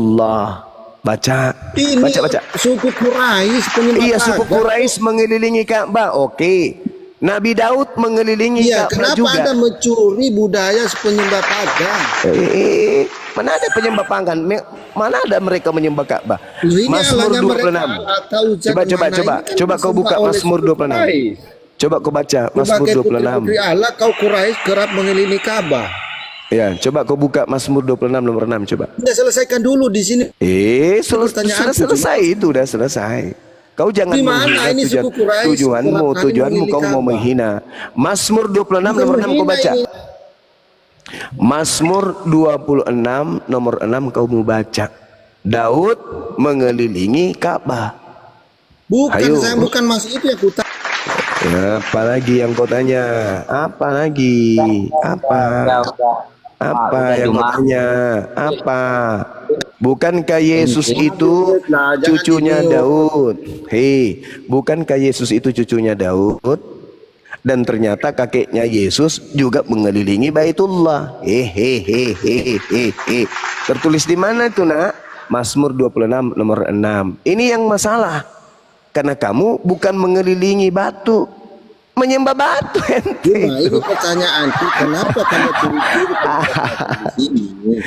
Allah. Baca. Ini Baca. suku Quraisy penyembah Iya, suku pagar. Quraisy mengelilingi Ka'bah. Oke. Nabi Daud mengelilingi Iya, Ka'bah kenapa juga. Anda mencuri budaya penyembah pagar? Mana ada penyembah pagan? Mana ada mereka menyembah Ka'bah? Ini Mazmur Allahnya mereka 26. Coba kau buka Mazmur 26. Coba kau baca Mazmur Sebagai 26. putri Allah, kau Quraisy kerap mengelilingi Ka'bah. Ya, coba kau buka Mazmur 26 nomor 6 coba. Sudah selesaikan dulu di sini. Sudah selesai itu, udah selesai. Kau jangan Di mana menghina ini suku Quraisy? tujuanmu kau mau menghina. Mazmur 26 nomor 6 kau baca. Mazmur 26 nomor 6 kau mau baca. Daud mengelilingi Ka'bah. Bukan, Ayo. saya bukan masih itu yang kutanya. Ya, apa lagi yang kau tanya? Apa lagi? Apa yang kau tanya? Apa? Bukankah Yesus itu cucunya Daud? Hei, bukankah Yesus itu cucunya Daud? Dan ternyata kakeknya Yesus juga mengelilingi Baitullah. Tertulis di mana itu, Nak? Mazmur 26 nomor 6. Ini yang masalah. Karena kamu bukan mengelilingi batu, menyembah batu ente. Nah, ini pertanyaanku, kenapa kamu curi-curi di sini?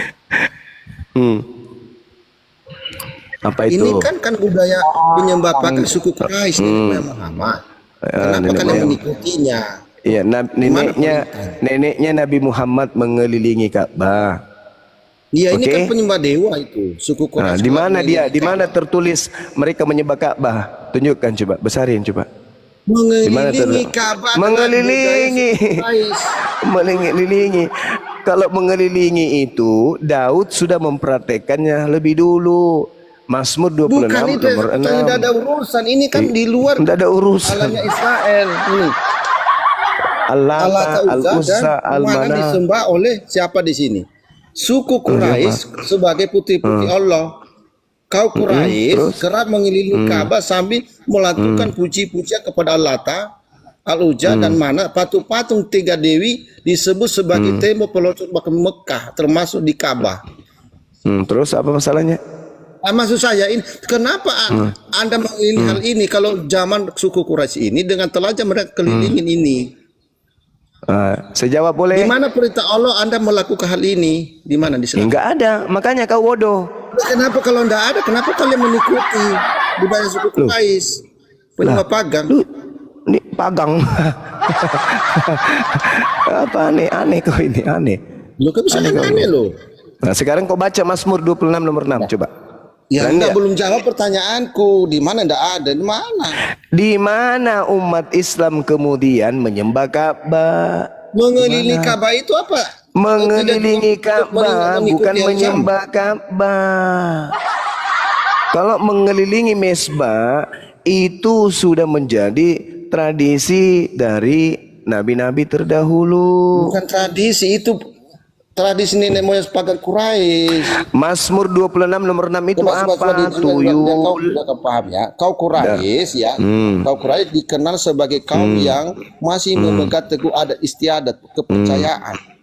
Apa itu? Ini kan budaya penyembah pagar suku Quraisy Nabi Muhammad. Kenapa kalian mengikutinya? Iya, neneknya Nabi Muhammad mengelilingi Ka'bah. Iya, ini kan penyembah dewa itu, suku Quraisy. Di mana dia? Di mana tertulis mereka menyembah Ka'bah? Tunjukkan coba, besarin coba. Mengelilingi Ka'bah. Mengelilingi. Kalau mengelilingi itu Daud sudah mempraktekannya lebih dulu. Mazmur 26 Bukan itu, nomor 6. Tidak ada urusan. Ini kan di luar. Tidak ada urusan. Allahnya Israel ini. Allah Al-Uzza Al-Mana disembah oleh siapa di sini? Suku Quraisy sebagai putri-putri Allah. Kau Quraisy kerap mengelilingi Ka'bah sambil melakukan puji-pujian kepada Allah Al-Uzza dan Mana. Patung-patung tiga dewi disebut sebagai tembok pelosok Mekah, termasuk di Ka'bah. Terus apa masalahnya? Maksud saya ini, kenapa Anda mengelilingi hal ini kalau zaman suku Quraisy ini dengan telajah mereka kelilingin ini? Saya jawab boleh. Di mana perintah Allah Anda melakukan hal ini? Di mana? Di sana? Enggak ada, makanya kau bodoh. Kenapa kalau enggak ada? Kenapa kalian mengikuti budaya suku Quraisy? Penyembah pagang. Ini pagang. Apa aneh kau ini aneh. Lo kan bisa aneh lo. Nah, sekarang kau baca Mazmur 26 nomor 6 coba. Ya Anda belum jawab pertanyaanku. Di mana enggak ada? Di mana? Di mana umat Islam kemudian menyembah Ka'bah? Mengelilingi Ka'bah itu apa? Mengelilingi Ka'bah bukan menyembah Ka'bah. Kalau mengelilingi mesbah itu sudah menjadi tradisi dari nabi-nabi terdahulu. Bukan tradisi, itu tradisi nenek moyang pagar Quraisy. Mazmur 26 nomor 6 itu apa? Tuyul. Kau sudah paham ya? Kau Quraisy ya. Kau Quraisy dikenal sebagai kaum yang masih memegang teguh adat istiadat, kepercayaan.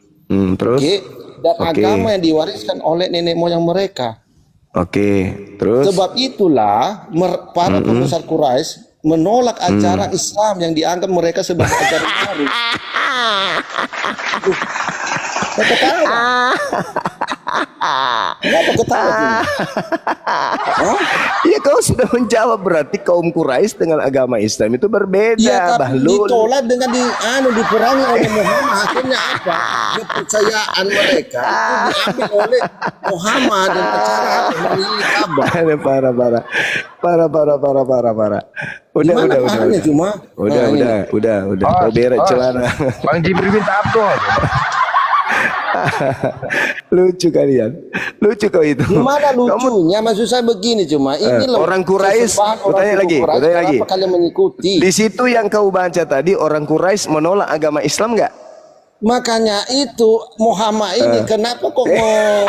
Terus? Dan agama yang diwariskan oleh nenek moyang mereka. Terus? Sebab itulah para pembesar Quraisy menolak ajaran Islam yang dianggap mereka sebagai ajaran baru. Kenapa ketawa? Ya kau sudah menjawab, berarti kaum Quraisy dengan agama Islam itu berbeda. Ya, tapi Bahlul. ditolak dengan diperangi oleh Muhammad. Akhirnya apa? Kepercayaan mereka itu diambil oleh Muhammad dan cara memilih Ka'bah. Parah. Udah. Kau beres celana. Bang Jibril minta Abdul. Lucu kalian. Lucu kau itu. Gimana lucunya? Maksud saya begini cuma ini orang Quraisy. Kutanya lagi. Kenapa kalian mengikuti? Di situ yang kau baca tadi orang Quraisy menolak agama Islam enggak? Makanya itu Muhammad ini kenapa kok mau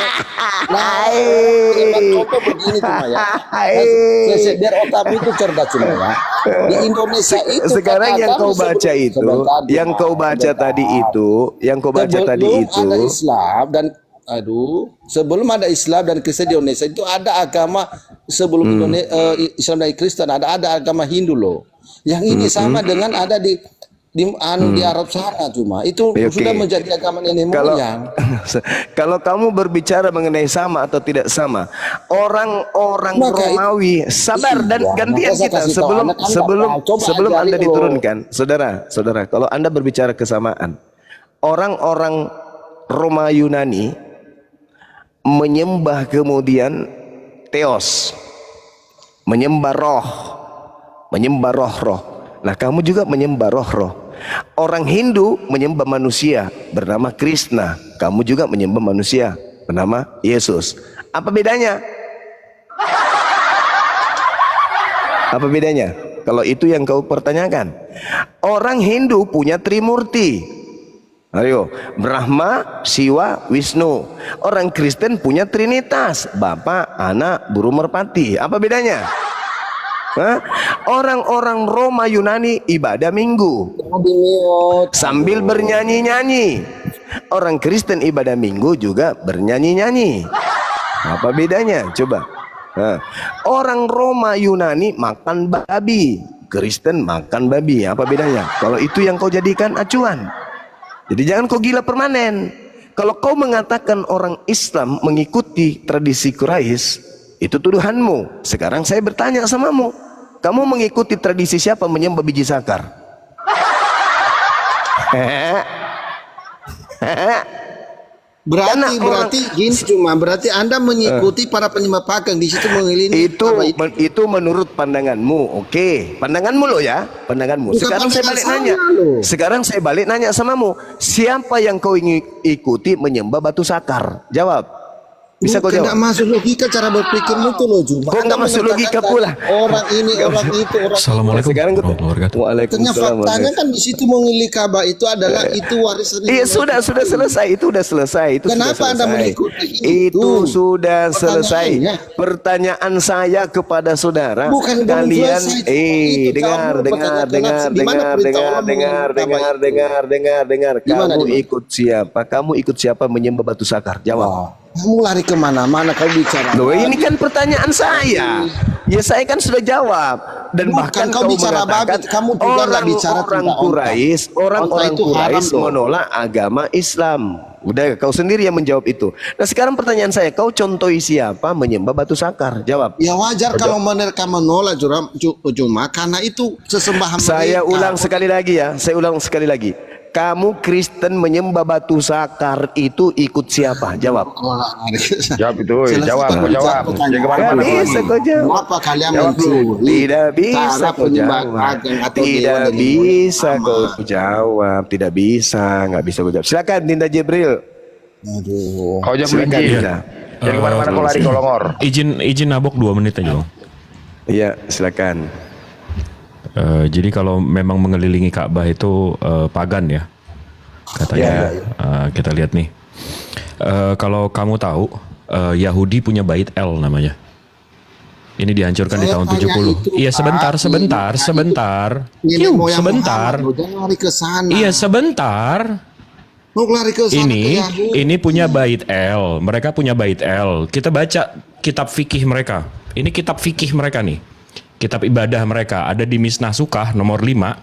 contoh begini cuma ya. Biar otakmu itu cerdas cuma ya. Di Indonesia itu sekarang yang kau baca itu, yang kau baca tadi itu, ada Islam dan Aduh, sebelum ada Islam dan Kristen di Indonesia itu ada agama sebelum Islam dan Kristen ada agama Hindu loh. Yang ini sama dengan ada di Arab sana, cuma itu Oke. sudah menjadi agama nenek Kalau moyang. kalau kamu berbicara mengenai sama atau tidak sama, orang-orang Maka Romawi sabar dan Iya, gantian maka saya kita kasih tahu sebelum anak Anda, sebelum Pak. Coba sebelum ajari Anda loh. diturunkan, saudara, kalau Anda berbicara kesamaan, orang-orang Roma Yunani menyembah kemudian Theos, menyembah roh. Nah, kamu juga menyembah roh-roh. Orang Hindu menyembah manusia bernama Krishna. Kamu juga menyembah manusia bernama Yesus. Apa bedanya? Apa bedanya? Kalau itu yang kau pertanyakan. Orang Hindu punya Trimurti. Ayo, Brahma, Siwa, Wisnu. Orang Kristen punya Trinitas, Bapa, Anak, Burung Merpati. Apa bedanya? Hah? Orang-orang Roma Yunani ibadah Minggu sambil bernyanyi-nyanyi. Orang Kristen ibadah Minggu juga bernyanyi-nyanyi. Apa bedanya? Coba. Hah. Orang Roma Yunani makan babi, Kristen makan babi. Apa bedanya? Kalau itu yang kau jadikan acuan. Jadi jangan kau gila permanen. Kalau kau mengatakan orang Islam mengikuti tradisi Quraisy, itu tuduhanmu. Sekarang saya bertanya samamu, kamu mengikuti tradisi siapa menyembah biji sakar? Berarti gini, cuma berarti Anda mengikuti para penyembah pagang di situ mengelilingi itu menurut pandanganmu. Oke, pandanganmu lo ya, pandanganmu. Bukan Sekarang saya balik nanya. Sekarang saya balik nanya samamu, siapa yang kau ingin ikuti menyembah batu sakar? Jawab. Bisa kau Tidak jawab? masuk logika cara berpikirmu tuh loh, Juma. Kok nggak masuk logika pula? Orang ini, orang itu, orang Assalamualaikum Sekarang warahmatullahi wabarakatuh. Ternyata Waalaikumsalam. faktanya kan di situ mengelilingi Ka'bah itu adalah itu warisan. Iya sudah selesai, itu sudah selesai, itu Kenapa sudah Anda selesai. mengikuti Itu sudah Pertanyaannya. selesai. Pertanyaan saya kepada saudara, Bukan belum kalian selesai, itu dengar, kamu dengar, bertanya-tanya, di mana perintah Allah dengar. Gimana, Kamu di mana? ikut siapa? Kamu ikut siapa menyembah batu sakar? Jawab. Kamu lari kemana-mana kau bicara. Loh, ini kan pertanyaan saya. Ya saya kan sudah jawab. Dan Bukan, bahkan kau kau bicara mengatakan babi, kamu juga nggak bicara orang tentang onta. orang-orang Onta itu haram Quraisy loh. menolak agama Islam. Udah, kau sendiri yang menjawab itu. Nah sekarang pertanyaan saya, kau contohi siapa menyembah batu sakar? Jawab. Ya wajar kalau mereka menolak cuma karena itu sesembahan Saya mereka. ulang sekali lagi. Kamu Kristen menyembah batu sakar itu ikut siapa? Jawab. Jawab itu, Selesai jawab, kan kau jawab. pertanyaan. Jangan Gak kemana-mana. bisa kau jawab. Kenapa kalian Jawab dulu. mencuri Tidak bisa cara kau penyembah jawab. pagang atau Tidak dewa dari bisa agama? kau jawab. Tidak bisa, nggak bisa kau jawab. Silakan Dinda Jibril. Aduh. Kau jawab Silakan izin. Dinda. Jangan kemana-mana kau lari kau longor. Izin nabok 2 menit aja Bang. Iya, silakan. Jadi kalau memang mengelilingi Ka'bah itu pagan ya katanya. Kita lihat nih. Kalau kamu tahu Yahudi punya Bait El namanya. Ini dihancurkan di Saya tahun tanya 70. itu, Iya Pak. sebentar. Nenek moyang Sebentar. Muhammad, jangan lari ke sana. Iya sebentar. Mau lari ke sana ke Yahudi. Ini punya Bait El. Mereka punya Bait El. Kita baca kitab fikih mereka. Ini kitab fikih mereka nih. Kitab ibadah mereka ada di Misnah Sukah nomor 5.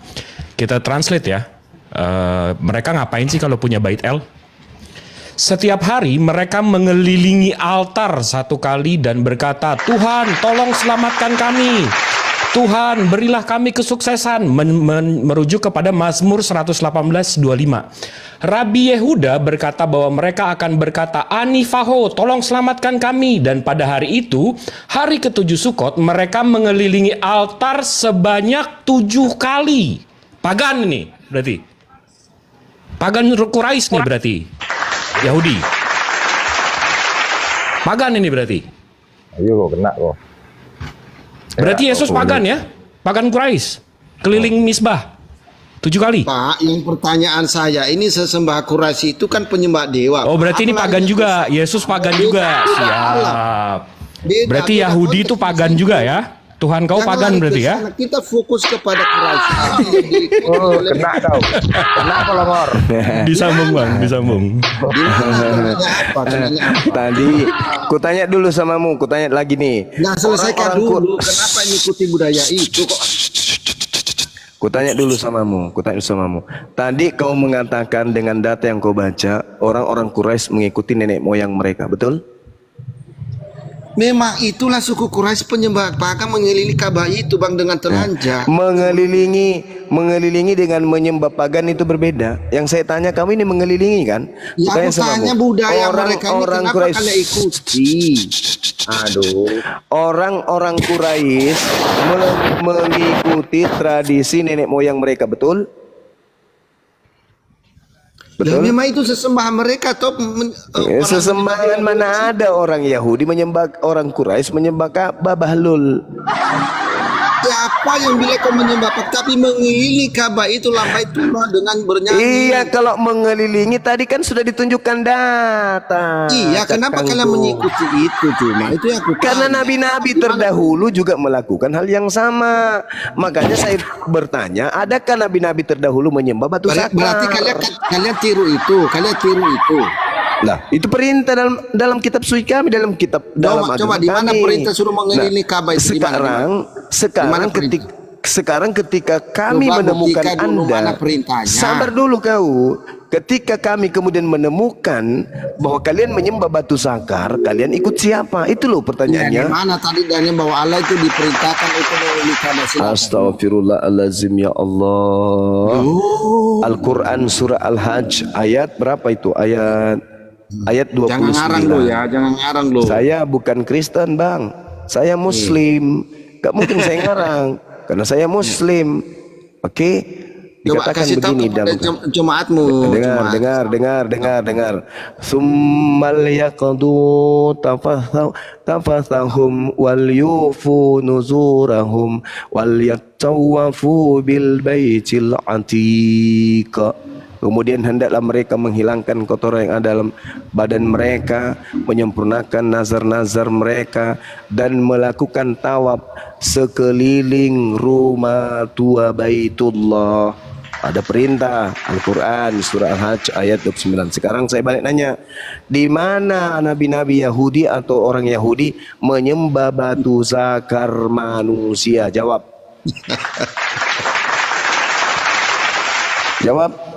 Kita translate ya. Mereka ngapain sih kalau punya Bait El? Setiap hari mereka mengelilingi altar 1 kali dan berkata, Tuhan tolong selamatkan kami. Tuhan berilah kami kesuksesan. Merujuk kepada Mazmur 118:25. Rabi Yehuda berkata bahwa mereka akan berkata, Anifaho tolong selamatkan kami. Dan pada hari itu, hari ke-7 Sukot, mereka mengelilingi altar sebanyak 7 kali. Pagan ini berarti. Pagan Quraisy nih berarti. Yahudi. Pagan ini berarti. Ayo kau kena kau. Berarti Yesus pagan ya? Pagan Quraisy. Keliling misbah 7 kali. Pak, yang pertanyaan saya ini sesembah Quraisy itu kan penyembah dewa. Oh berarti ini Apa pagan lagi? juga. Yesus pagan juga. Siap. Beda, Berarti beda Yahudi konteks itu pagan di situ. juga ya? Tuhan kau Jangan pagan lari ke berarti ya? sana. Kita fokus kepada Quraisy. Oh, kena kau. Kena kolongor. Disambung bang, disambung. Kenanya apa? Kenanya apa? Tadi kutanya dulu samamu, kutanya lagi nih. Nah, selesaikan Orang-orang dulu. Kenapa mengikuti budaya itu kok? Kutanya dulu samamu, kutanya samamu. Tadi kau mengatakan dengan data yang kau baca, orang-orang Quraisy mengikuti nenek moyang mereka, betul? Memang itulah suku Quraisy penyembah pakan mengelilingi Ka'bah itu bang dengan telanjang. Mengelilingi dengan menyembah pagan itu berbeda. Yang saya tanya kamu ini mengelilingi kan? Ya Kutanya aku tanya samamu. budaya mereka ini Orang kenapa Quraisy. kalian ikuti? Aduh. Orang-orang Quraisy mengikuti tradisi nenek moyang mereka, betul? Dan Betul? memang itu sesembahan mereka atau Sesembahan mana ada orang Yahudi menyembah, orang Quraisy menyembah Ka'bah, Bahlul. Siapa yang bilang kau menyembah tapi mengelilingi Ka'bah itu lambai Tuhan dengan bernyanyi. Iya, kalau mengelilingi tadi kan sudah ditunjukkan data. Iya, kenapa Kakangku. kalian mengikuti itu cuma? Itu yang aku Karena tanya. nabi-nabi terdahulu juga melakukan hal yang sama. Makanya saya bertanya, adakah nabi-nabi terdahulu menyembah batu sakar? Berarti kalian tiru itu, Lah, itu perintah dalam kitab suci kami, dalam kitab dalam Coba agama di mana kami. perintah suruh mengelilingi Ka'bah itu? Di mana? Sekarang ketika kami Coba menemukan buktikan dulu mana Anda, perintahnya. sabar dulu kau. Ketika kami kemudian menemukan bahwa kalian menyembah batu sakar, kalian ikut siapa? Itu loh Ya, pertanyaannya. di mana tadi dari bahwa Allah itu diperintahkan untuk mengelilingi Ka'bah? Silakan. Astaghfirullahalazim ya Allah. Al-Quran surah Al-Hajj ayat berapa itu? Ayat 29. Jangan ngarang lo ya, jangan ngarang lo. Saya bukan Kristen, Bang. Saya Muslim. Gak mungkin saya ngarang karena saya Muslim. Oke? Coba Dikatakan kasih tahu begini kepada dalam jemaatmu. dengar. Summal yaqdu tafathahum wal yufu nuzurahum wal yatawafu bil baitil atiq. Kemudian hendaklah mereka menghilangkan kotoran yang ada dalam badan mereka, menyempurnakan nazar-nazar mereka, dan melakukan tawaf sekeliling rumah tua Baitullah. Ada perintah Al-Quran surah Al-Hajj ayat 29. Sekarang saya balik nanya, di mana nabi-nabi Yahudi atau orang Yahudi menyembah batu zakar manusia? Jawab. Jawab.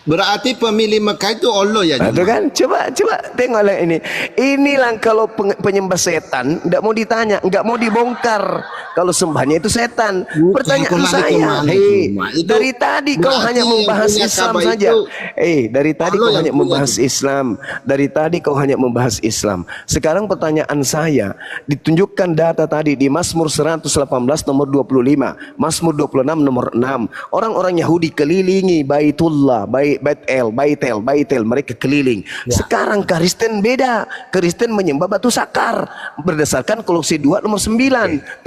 Berarti pemilih Mekah itu Allah ya. Nah, itu kan, coba tengoklah ini. Inilah kalau penyembah setan, tidak mau ditanya, nggak mau dibongkar. Kalau sembahnya itu setan. Pertanyaan kau lari saya, kemana cuma? Itu dari tadi kau berarti hanya yang membahas punya Islam Ka'bah saja. itu Dari tadi Allah kau yang hanya punya membahas Islam. Dari tadi kau hanya membahas Islam. Sekarang pertanyaan saya, ditunjukkan data tadi di Mazmur 118 nomor 25, Mazmur 26 nomor 6. Orang-orang Yahudi kelilingi Baitullah, Baitel, mereka keliling. Sekarang Kristen beda. Kristen menyembah batu sakar berdasarkan Kolose 2 nomor 9,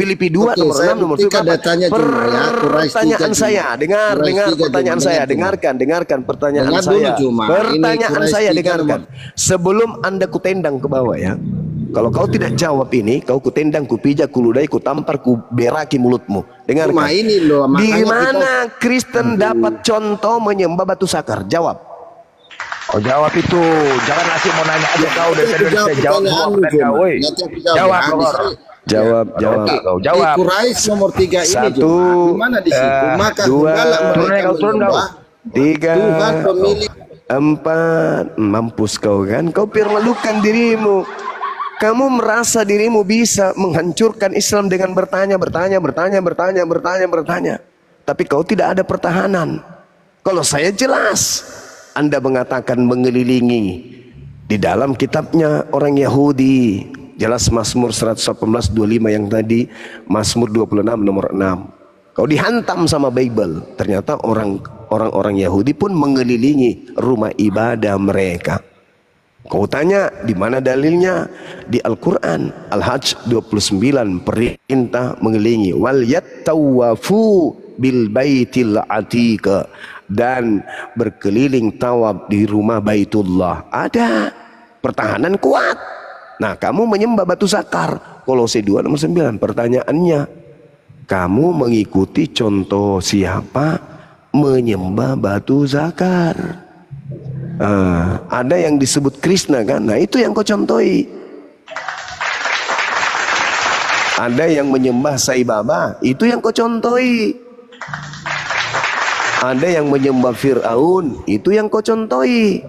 Filipi 2 nomor 6 nomor 7. Datanya cuma ya, Pertanyaan saya, dengar pertanyaan saya, dengarkan pertanyaan Dengar saya. dulu cuma. Pertanyaan Ini saya Quraisy dengarkan. Sebelum Anda kutendang ke bawah ya. Kalau kau tidak jawab ini, kau kutendang, kupijak, kuludai, kutampar, kuberaki mulutmu. Dengarkan. Cuma ini loh, Di makanya mana Kristen dapat contoh menyembah batu sakar? Jawab. Oh, jawab itu. Jangan nasi mau nanya aja kau dari tadi Jawab saya jawab semua pertanyaanmu, pertanyaan kau, Cuma. woi. Nanti aku jawab Jawab, ya. Kolongor. Jawab. Kau Di jawab. Quraisy nomor 3 ini Satu, Cuma. Di mana di situ? Maka dua, hendaklah turun mereka kau, turun kau. menyembah 3, Tuhan pemilik. 4. Mampus kau kan? Kau permalukan dirimu. Kamu merasa dirimu bisa menghancurkan Islam dengan bertanya. Tapi kau tidak ada pertahanan. Kalau saya jelas, Anda mengatakan mengelilingi. Di dalam kitabnya orang Yahudi, jelas Mazmur 118:25 yang tadi, Mazmur 26 nomor 6. Kau dihantam sama Bible. Ternyata orang-orang Yahudi pun mengelilingi rumah ibadah mereka. Kau tanya di mana dalilnya? Di Al-Quran Al-Hajj 29, perintah mengelilingi. Wal yattawafu bil baitil atiq, dan berkeliling tawaf di rumah Baitullah. Ada pertahanan kuat. Nah, kamu menyembah batu sakar, Kolose 2 nomor 9. Pertanyaannya, kamu mengikuti contoh siapa menyembah batu zakar? Ada yang disebut Krishna kan? Nah itu yang kau contohi. Ada yang menyembah Sai Baba, itu yang kau contohi. Ada yang menyembah Fir'aun, itu yang kau contohi.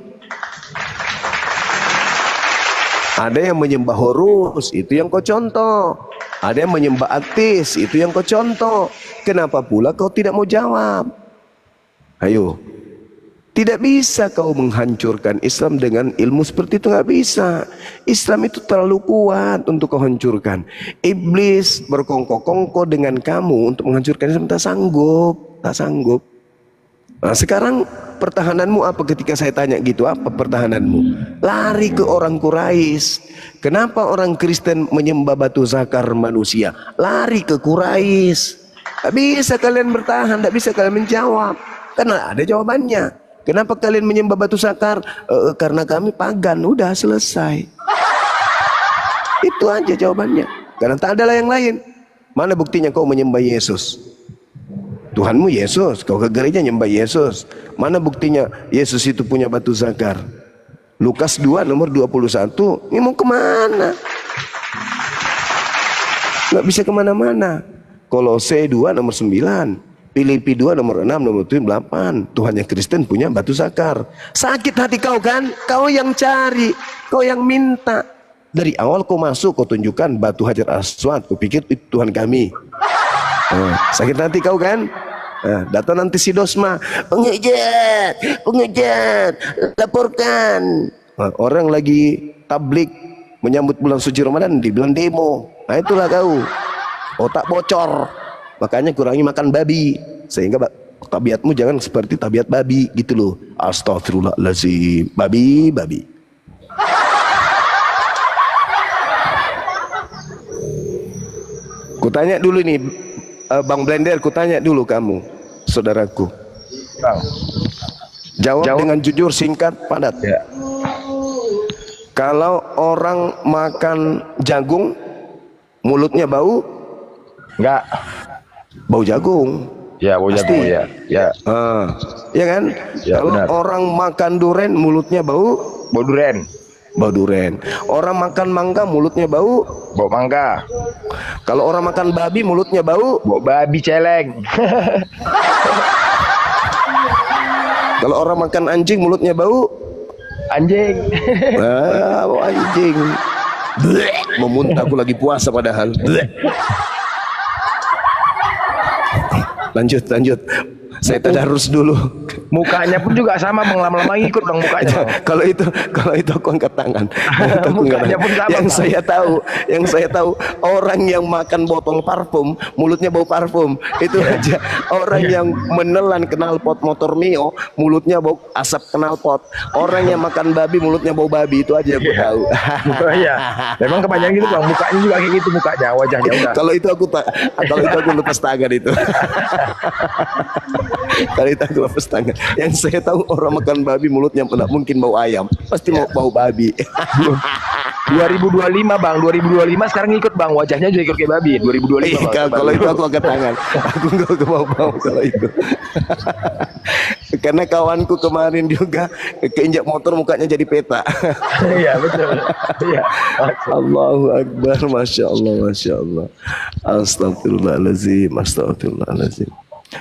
Ada yang menyembah Horus, itu yang kau contoh. Ada yang menyembah Atis, itu yang kau contoh. Kenapa pula kau tidak mau jawab? Ayo. Tidak bisa kau menghancurkan Islam dengan ilmu seperti itu, nggak bisa. Islam itu terlalu kuat untuk kau hancurkan. Iblis berkongkol-kongkol dengan kamu untuk menghancurkan Islam, tak sanggup, tak sanggup. Nah, sekarang pertahananmu apa ketika saya tanya gitu? Apa pertahananmu? Lari ke orang Quraisy. Kenapa orang Kristen menyembah batu zakar manusia? Lari ke Quraisy. Tak bisa kalian bertahan, tak bisa kalian menjawab. Karena ada jawabannya. Kenapa kalian menyembah batu zakar? Karena kami pagan. Udah selesai. Itu aja jawabannya. Karena tak ada yang lain. Mana buktinya kau menyembah Yesus? Tuhanmu Yesus. Kau ke gereja nyembah Yesus. Mana buktinya Yesus itu punya batu zakar? Lukas 2 nomor 21. Ini mau kemana? Nggak bisa kemana-mana. Kolose 2 nomor 9. Filipi 2 nomor 6 nomor 8. Tuhannya Kristen punya batu zakar. Sakit hati kau kan? Kau yang cari, kau yang minta. Dari awal kau masuk, kau tunjukkan batu Hajar Aswad. Kau pikir itu Tuhan kami. Sakit hati kau kan? Datang nanti si Dosma, pengejar, laporkan. Orang lagi tablik menyambut bulan suci Ramadan, dibilang demo. Nah itulah kau. Otak bocor. Makanya kurangi makan babi, sehingga tabiatmu jangan seperti tabiat babi gitu loh. Astagfirullahaladzim, babi. Kutanya dulu nih, Bang Blender, kutanya dulu kamu, saudaraku. Bang. Jawab dengan jujur, singkat, padat. Ya. Kalau orang makan jagung, mulutnya bau? Enggak. Bau jagung. Ya, bau Pasti. jagung ya. Ya. Ya kan? Ya, kalau benar. orang makan duren, mulutnya bau? Bau duren. Bau duren. Orang makan mangga, mulutnya bau? Bau mangga. Kalau orang makan babi, mulutnya bau? Bau babi celeng. Kalau orang makan anjing, mulutnya bau? Anjing. Bau anjing. Bleh. Memuntah, aku lagi puasa padahal. Bleh. Lanjut. Saya tadarus dulu. Mukanya pun juga sama, Bang, lama-lama ngikut Bang mukanya. Bang. Kalau itu aku angkat tangan. Mukanya pun sama, yang Bang. saya tahu orang yang makan botol parfum mulutnya bau parfum. Itu aja. Orang yang menelan knalpot motor Mio mulutnya bau asap knalpot. Orang yang makan babi mulutnya bau babi. Itu aja aku tahu. Iya. Memang kebanyakan gitu Bang, mukanya juga kayak gitu, mukanya, wajahnya udah. Kalau itu aku lepas tangan itu. Kalau itu aku lepas tangan. Yang saya tahu orang makan babi mulutnya tidak mungkin bau ayam, pasti mau bau babi. 2025 Bang, 2025 sekarang ngikut Bang, wajahnya juga ikut kayak babi. 2025 Bang. Kalau itu aku angkat tangan. Aku nggak mau kalau itu. Karena kawanku kemarin juga keinjak motor mukanya jadi peta. Iya betul. Iya. Allahu Akbar, masya Allah. Astagfirullahaladzim.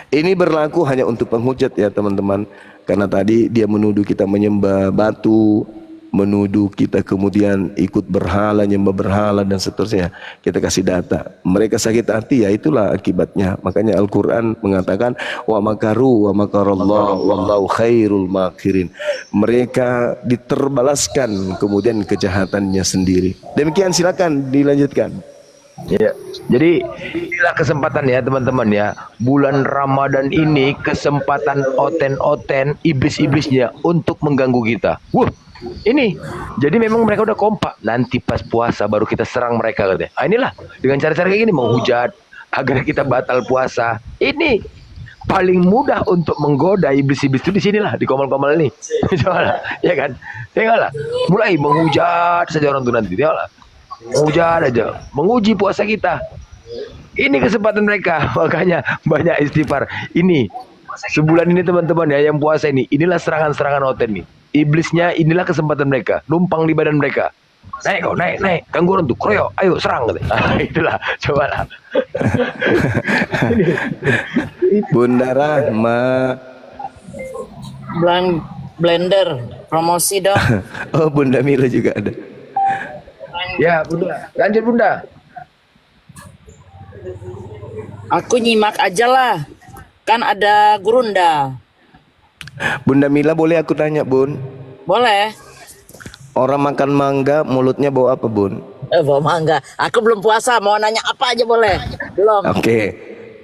Ini berlaku hanya untuk penghujat ya teman-teman. Karena tadi dia menuduh kita menyembah batu, menuduh kita kemudian ikut berhala, nyembah berhala dan seterusnya. Kita kasih data. Mereka sakit hati, ya itulah akibatnya. Makanya Al-Quran mengatakan wa makaru wa makarallah wallahu khairul makirin. Mereka diterbalaskan kemudian kejahatannya sendiri. Demikian, silakan dilanjutkan. Ya, jadi inilah kesempatan ya teman-teman ya. Bulan Ramadan ini kesempatan oten-oten iblis-iblisnya untuk mengganggu kita. Ini jadi memang mereka udah kompak. Nanti pas puasa baru kita serang mereka katanya. Inilah dengan cara-cara kayak gini menghujat agar kita batal puasa. Ini paling mudah untuk menggoda iblis-iblis itu di sinilah, di komel-komel ini. Ya kan? Tengoklah, mulai menghujat saja orang itu nanti. Tengoklah. Hujan aja, menguji puasa kita. Ini kesempatan mereka, makanya banyak istighfar. Ini sebulan ini teman-teman ya yang puasa ini, inilah serangan-serangan Oten nih. Iblisnya inilah kesempatan mereka, numpang di badan mereka. Naik kau, naik, ganggu orang tuh, kroyo, ayo serang katanya. Itulah, cobalah. Bunda Rahma. Blender promosi dong. Oh, Bunda Mila juga ada. Ya, Bunda. Lanjut, Bunda. Aku nyimak aja lah. Kan ada gurunda. Bunda Mila, boleh aku tanya, Bun? Boleh. Orang makan mangga mulutnya bau apa, Bun? Bawa mangga. Aku belum puasa, mau nanya apa aja boleh. Belum. Oke.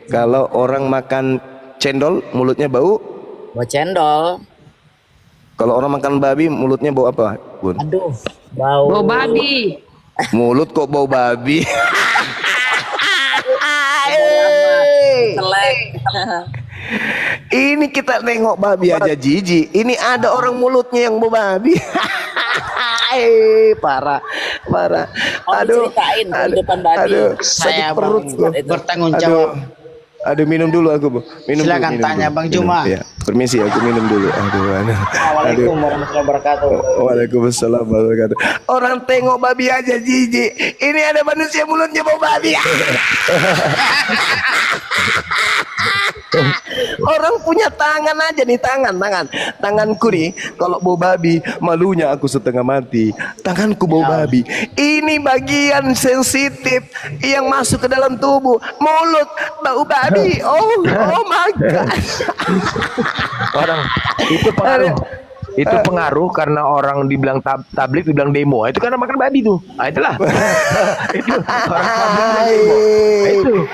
Kalau orang makan cendol mulutnya bau? Bawa cendol. Kalau orang makan babi mulutnya bau apa, Bun? Aduh, bau. Bau babi. Mulut kok bau babi? Selek. Ini kita nengok babi aja jijik. Ini ada orang mulutnya yang bau babi. Parah, parah. Aduh, Ceritain aduh, kehidupan babi. aduh, Saya sakit perut gua. bertanggung Aduh. jawab. Aduh, minum dulu aku, Bu. Minum Silakan dulu, minum tanya, dulu. Bang Minum. Juma. Ya, permisi, aku minum dulu. Aduh. Assalamualaikum warahmatullahi wabarakatuh. Waalaikumsalam warahmatullahi wabarakatuh. Orang tengok babi aja jijik. Ini ada manusia mulutnya bau babi. Orang punya tangan aja nih, tanganku nih kalau bau babi malunya aku setengah mati. Tanganku bau babi. Ini bagian sensitif yang masuk ke dalam tubuh. Mulut bau babi. Oh my god. Orang itu pengaruh. Itu pengaruh karena orang dibilang tablik, dibilang demo. Itu karena makan babi tuh. Itulah. Itu orang tablik bilang demo. Itu.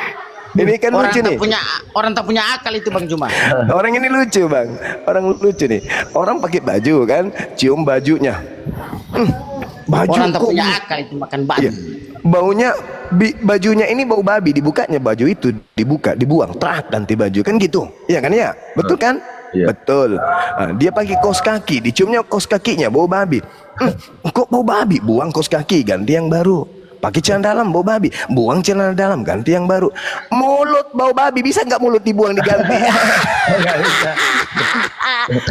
Ini kan Orang lucu tak nih. orang tak punya akal itu Bang Juma. Orang ini lucu, Bang. Orang lucu nih. Orang pakai baju kan, cium bajunya. Baju Orang tak kok punya akal itu makan babi. Iya. Baunya bajunya ini bau babi, dibukanya baju itu dibuang, trak ganti baju kan gitu. Iya kan ya? Betul kan? Iya. Betul. Nah, dia pakai kaos kaki, diciumnya kaos kakinya bau babi. Kok bau babi? Buang kaos kaki, ganti yang baru. Pakai celana dalam bau babi, buang celana dalam, ganti yang baru. Mulut bau babi, bisa nggak mulut dibuang diganti?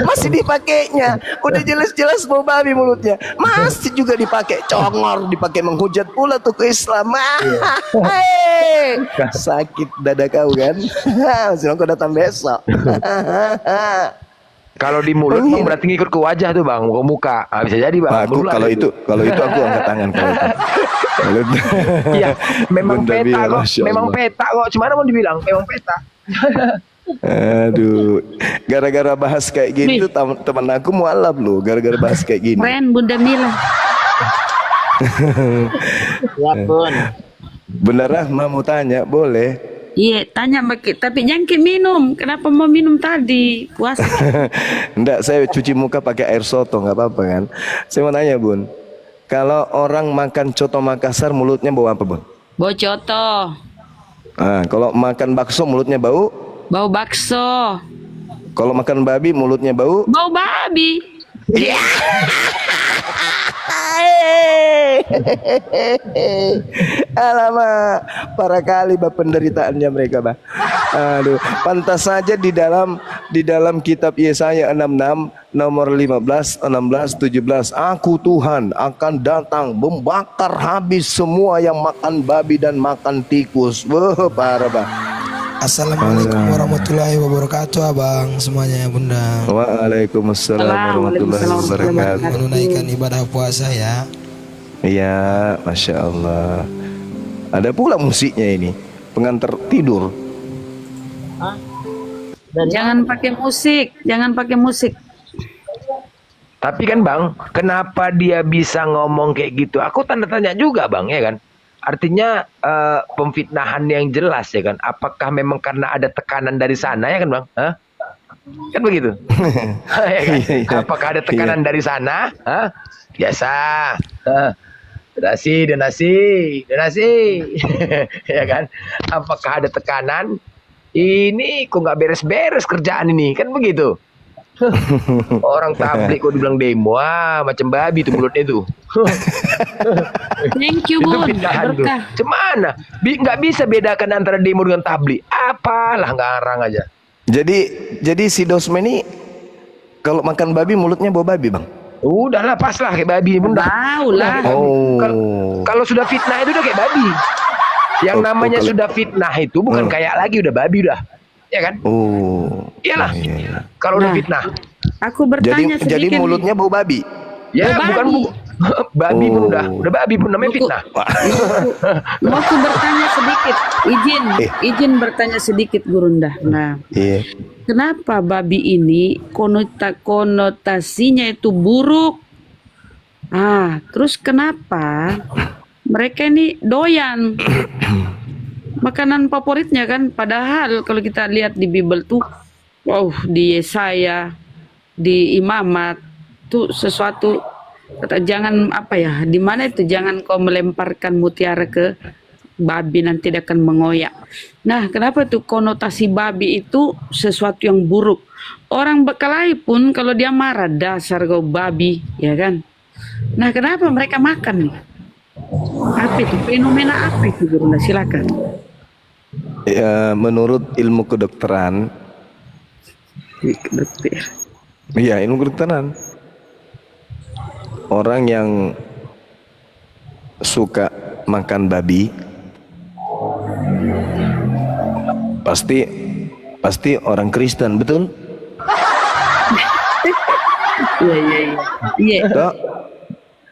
Masih dipakainya, udah jelas-jelas bau babi mulutnya, masih juga dipakai, congor, dipakai menghujat pula tuh ke Islam. Sakit dada kau kan? Siapa kau datang besok? Kalau di mulut Bang, berarti ngikut ke wajah tuh Bang, ke muka. Bisa jadi Bang. Aku kalau itu aku angkat tangan kalau itu. Iya, memang Bunda peta Mila, kok. Masya Memang Allah. peta kok. Cuma mau dibilang memang peta. Aduh, gara-gara bahas kayak gitu teman aku mualaf loh, gara-gara bahas kayak gini. Keren Bunda Mila. Ya pun. Bunda Rahma mau tanya, boleh? Iya, tanya Mbak, tapi jangan minum. Kenapa mau minum tadi? Puasa. Enggak, saya cuci muka pakai air soto, nggak apa-apa kan? Saya mau nanya, Bun. Kalau orang makan coto Makassar mulutnya bau apa, Bun? Bau coto. Ah, kalau makan bakso mulutnya bau. Bau bakso. Kalau makan babi mulutnya bau. Bau babi. Alamak, parah kali bah penderitaannya mereka bah. Aduh, pantas saja di dalam kitab Yesaya 66 nomor 15, 16, 17, aku Tuhan akan datang membakar habis semua yang makan babi dan makan tikus. Wah, parah bah. Assalamualaikum warahmatullahi wabarakatuh, abang semuanya, bunda. Waalaikumsalam warahmatullahi wabarakatuh. Menunaikan ibadah puasa ya. Iya, masya Allah. Ada pula musiknya ini, pengantar tidur. Jangan pakai musik. Jangan pakai musik. Tapi kan Bang, kenapa dia bisa ngomong kayak gitu? Aku tanda tanya juga Bang, ya kan? Artinya pemfitnahan yang jelas ya kan? Apakah memang karena ada tekanan dari sana ya kan Bang? Hah? Kan begitu? Ya kan? Apakah ada tekanan dari sana? Hah? Biasa. Donasi. Ya kan? Apakah ada tekanan? Ini kok nggak beres-beres kerjaan ini? Kan begitu? Orang tablik kok dibilang demo, macam babi tuh mulutnya tuh. Thank you, Itu Bun. pindahan tuh. Berkah. Cemana? Nggak bisa bedakan antara demo dengan tablik. Apalah ngarang aja. Jadi si Dosme ini kalau makan babi mulutnya bau babi, Bang. Udahlah pas lah kayak babi pun dah. Bau lah. Oh. Kalau sudah fitnah itu udah kayak babi. Yang namanya kalau- sudah fitnah itu bukan kayak lagi udah babi udah. Ya kan? Oh. Iyalah. Iya. Kalau udah Nah. fitnah. Aku bertanya Jadi sedikit. mulutnya bau babi. Ya Bau bukan babi. babi pun Oh. udah babi pun namanya fitnah. Mau aku bertanya sedikit. Izin bertanya sedikit, Gurunda. Nah, Iya. kenapa babi ini konotasinya itu buruk? Terus kenapa mereka ini doyan makanan favoritnya kan? Padahal kalau kita lihat di Bible tuh, wow, di Yesaya, di Imamat tuh sesuatu kata jangan apa ya? Di mana itu jangan kau melemparkan mutiara ke babi nanti dia akan mengoyak. Nah, kenapa tuh konotasi babi itu sesuatu yang buruk? Orang Bekalahi pun kalau dia marah dasar kau babi, ya kan? Nah, kenapa mereka makan nih? Apa itu? Fenomena apa itu, Gurunda? Silakan. Ya, menurut ilmu kedokteran, Dokter. iya ilmu kedokteran, orang yang suka makan babi pasti orang Kristen, betul? Iya, iya, iya. Iya, Toh?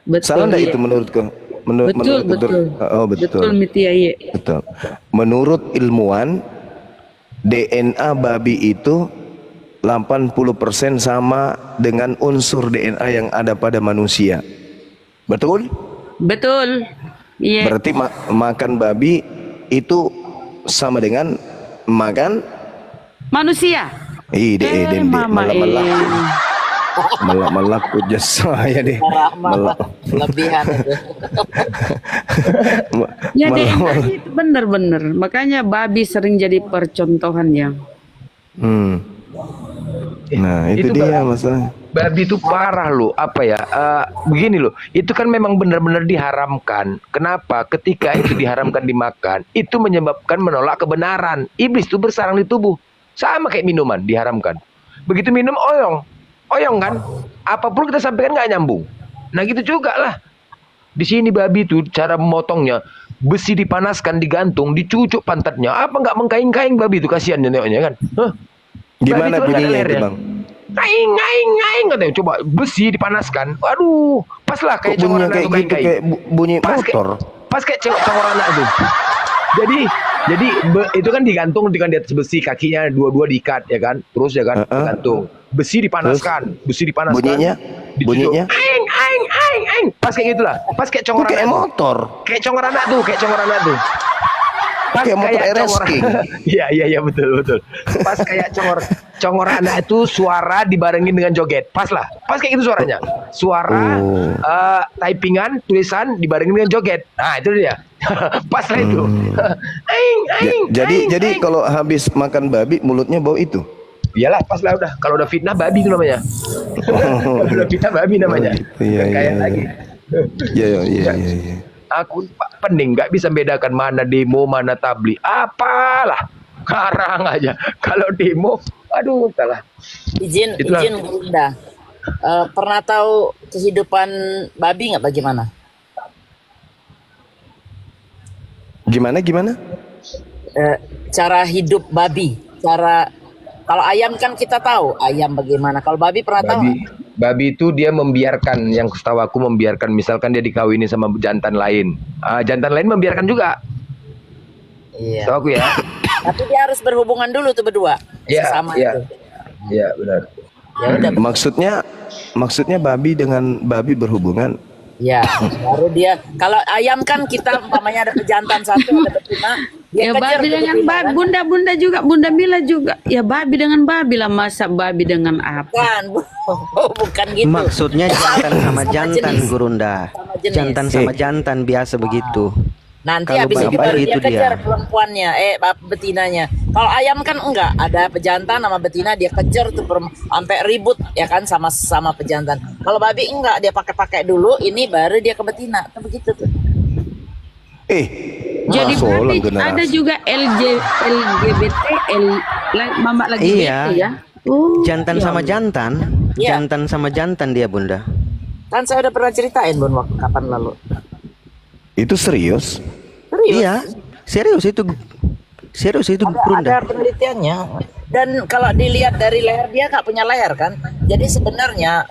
betul. Salah enggak iya. itu menurutku? Menurut Betul, menurut betul. Oh, betul. Betul, Mitia, iya. Betul. Menurut ilmuwan, DNA babi itu 80% sama dengan unsur DNA yang ada pada manusia. Betul? Betul. Iya. Berarti makan babi itu sama dengan makan Manusia. Mama malah ujas saya deh. Rahmat lebihan itu. Ya DNA itu benar-benar. Makanya babi sering jadi percontohan yang. Nah, itu dia masalah. Babi itu parah loh, apa ya? Begini loh, itu kan memang benar-benar diharamkan. Kenapa? Ketika itu diharamkan dimakan, itu menyebabkan menolak kebenaran. Iblis itu bersarang di tubuh. Sama kayak minuman diharamkan. Begitu minum oyong kan? Apapun kita sampaikan nggak nyambung. Nah gitu juga lah. Di sini babi itu cara memotongnya, besi dipanaskan, digantung, dicucuk pantatnya. Apa nggak mengkaing-kaing babi itu, kasihan nengoknya kan? Hah? Gimana Babi itu ada bunyinya leher itu, ya? Bang? Ngaing katanya, coba besi dipanaskan. Waduh, pas lah kayak Kok bunyinya congor anak kayak tuh gitu, kaing-kaing. kayak bunyi Pas motor. pas kayak congor anak tuh. Jadi itu kan digantung dengan di atas besi, kakinya dua-dua diikat ya kan, terus ya kan digantung. Besi dipanaskan, Bunyinya? dicucuk. Bunyinya? Aing. Pas kayak gitulah, pas kayak congor Kayak anak tuh. motor. Kayak congor anak tuh. Pas Kayak motor RS King. Iya betul. Pas kayak congor anak itu suara dibarengin dengan joget. Pas kayak gitu suaranya. Suara typingan tulisan dibarengin dengan joget. Nah, itu dia. Pas lah itu. Jadi kalau habis makan babi mulutnya bau itu. Iyalah, pas lah udah. Kalau udah fitnah babi itu namanya. Kalau udah fitnah babi namanya. Iya, Kayak iya, lagi. Iya. Aku pening nggak bisa bedakan mana demo mana tabli. Apalah, karang aja. Kalau demo, aduh salah. Izin Itulah. Bunda. Pernah tahu kehidupan babi nggak bagaimana? Gimana? Cara hidup babi. Kalau ayam kan kita tahu ayam bagaimana. Kalau babi pernah tahu? Babi itu dia membiarkan, yang setahu aku membiarkan, misalkan dia dikawini sama jantan lain. Jantan lain membiarkan juga. Iya. Setahu aku ya. Tapi dia harus berhubungan dulu tuh berdua. Sesama itu. Iya, benar. Ya udah. Maksudnya babi dengan babi berhubungan. Ya, baru dia. Kalau ayam kan kita umpamanya ada pejantan satu, ada betina. Dia Ya kejar babi ke dengan betina, babi, kan? bunda juga, Bunda Mila juga. Ya babi dengan babi lah, masa babi dengan apa? Bukan gitu. Maksudnya jantan sama Sama jantan, jenis. Gurunda. Sama jenis. Jantan sama jantan biasa begitu. Nanti Kalau habis itu babi baru itu dia kejar dia. perempuannya, betinanya. Kalau ayam kan enggak, ada pejantan sama betina dia kejar tuh sampai ribut ya kan sama pejantan. Kalau babi enggak, dia pakai dulu ini baru dia ke betina. Kan begitu tuh. Jadi solang berarti ada generasi. juga LGBT, mama lagi Iya. bete ya. Oh, Jantan ya sama Allah. jantan. Iya. Jantan sama jantan dia, Bunda. Kan saya udah pernah ceritain Bun waktu kapan lalu. Itu serius? Serius. Iya. Serius itu. Serius itu, Bunda. Ada penelitiannya. Dan kalau dilihat dari leher dia nggak punya leher kan. Jadi sebenarnya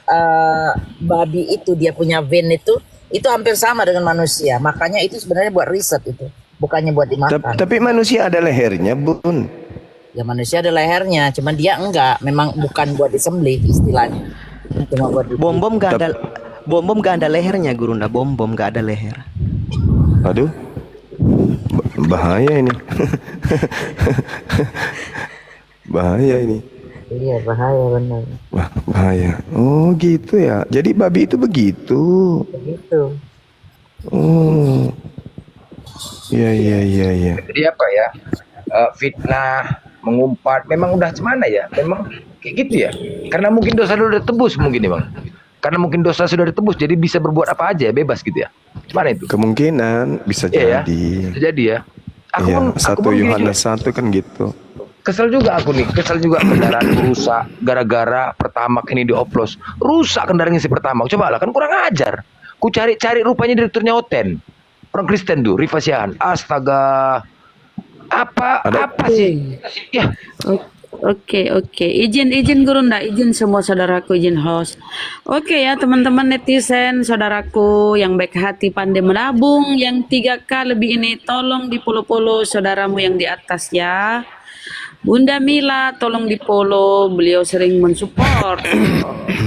babi itu dia punya vein itu hampir sama dengan manusia. Makanya itu sebenarnya buat riset itu, bukannya buat dimakan. Tapi manusia ada lehernya, Bun. Ya manusia ada lehernya, cuman dia enggak. Memang bukan buat disembelih istilahnya. Cuma buat Bom-bom gak ada bom-bom gak ada lehernya, Gurunda. Bom-bom gak ada leher. Aduh. Bahaya ini. Bahaya ini. Iya bahaya benar. Bahaya. Oh, gitu ya. Jadi babi itu begitu. Begitu. Oh. Iya, iya, iya, iya. Jadi apa ya? Fitnah, mengumpat, memang udah gimana ya? Memang kayak gitu ya. Karena mungkin dosa sudah ditebus mungkin ya, Bang. Karena mungkin dosa sudah ditebus, jadi bisa berbuat apa aja, bebas gitu ya. Gimana itu? Kemungkinan bisa Iya ya. jadi. Bisa jadi ya. Aku Iya, pun 1 gini Yohanes juga. 1 kan gitu. Kesel juga aku nih, kesel juga kendaraan rusak gara-gara Pertamax ini dioplos. Rusak kendaraan ngisi Pertamax. Coba lah, kan kurang ajar. Ku cari-cari rupanya direkturnya Oten. Orang Kristen tuh, Rifasian. Astaga. Apa sih? Ya, Oke. Izin Gurunda, izin semua saudaraku, izin host. Oke ya teman-teman netizen, saudaraku yang baik hati pandai menabung, yang 3K lebih ini tolong di follow saudaramu yang di atas ya. Bunda Mila tolong di follow, beliau sering mensupport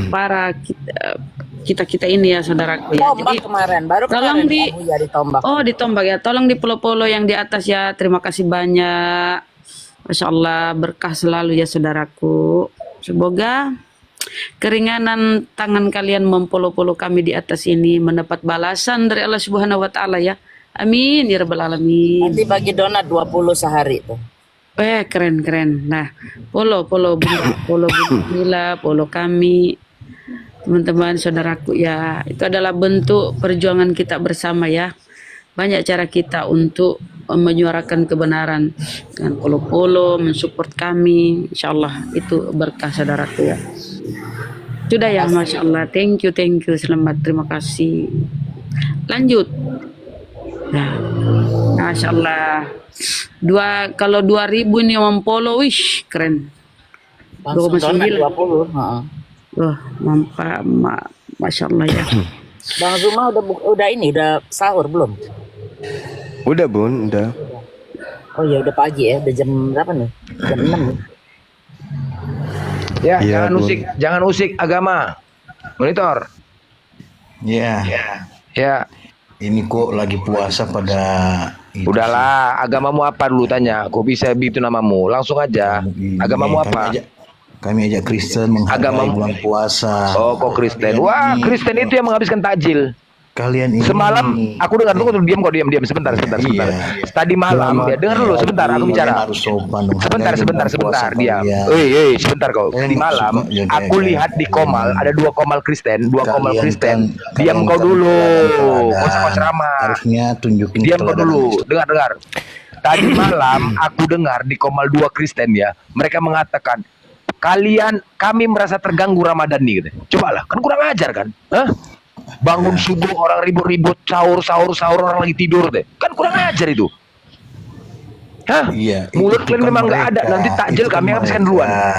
para kita ini ya saudaraku ya. Tombak Jadi kemarin, baru tolong kemarin di kamu ya ditombak. Oh ditombak ya, tolong di follow yang di atas ya. Terima kasih banyak. Masya Allah berkah selalu ya saudaraku. Semoga keringanan tangan kalian memfollow kami di atas ini mendapat balasan dari Allah Subhanahu wa taala ya. Amin ya rabbal alamin. Nanti bagi donat 20 sehari tuh. Keren. Nah, follow Bunda Mila, follow kami. Teman-teman saudaraku ya, itu adalah bentuk perjuangan kita bersama ya. Banyak cara kita untuk menyuarakan kebenaran dengan follow mensupport kami, insyaallah itu berkah saudaraku ya. Sudah ya, masya Allah, thank you, selamat, terima kasih. Lanjut. Nah, masya Allah. Kalau 2000 ini memfollow, wish keren. Langsung donat 20. Heeh. Wah, masya Allah ya. Bang Zuma udah sahur belum? Udah, Bun, udah. Oh ya udah pagi ya, udah jam berapa nih? Jam 6 nih. ya, Iya, jangan usik agama. Monitor. Ya, Ya, ini kok lagi puasa pada itu udahlah, agamamu apa dulu tanya. Kok bisa begitu namamu? Langsung aja. sih. Agamamu Kami apa? Kami ajak Kristen menghargai Agamamu- bulan puasa. Oh, kok Kristen. Wah, Kristen itu yang menghabiskan takjil. Kalian ini Semalam aku dengar tunggu diam sebentar. Iya. Tadi malam ya dengar dulu sebentar aku Kalian bicara. harus sopan dong. Sebentar Hargai bulan puasa diam. kalian. Sebentar kau. Tadi malam suka jaga aku lihat di Komal ada 2 Komal Kristen, 2 Komal Kalian Kristen. kan- Diam kalian kau kan dulu. teladan. Kau sama ceramah. Harusnya tunjukin Diam kau keteladanan dulu. Kristen. Dengar. Tadi malam aku dengar di Komal 2 Kristen ya. Mereka mengatakan kami merasa terganggu Ramadan nih gitu. Coba lah, kan kurang ajar kan? Hah? Bangun subuh orang ribut-ribut, sahur orang lagi tidur deh. Kan kurang ajar itu. Hah? Iya, Mulut itu kalian kan memang nggak ada. mereka. Nanti takjil Itu kan kami habiskan mereka. duluan.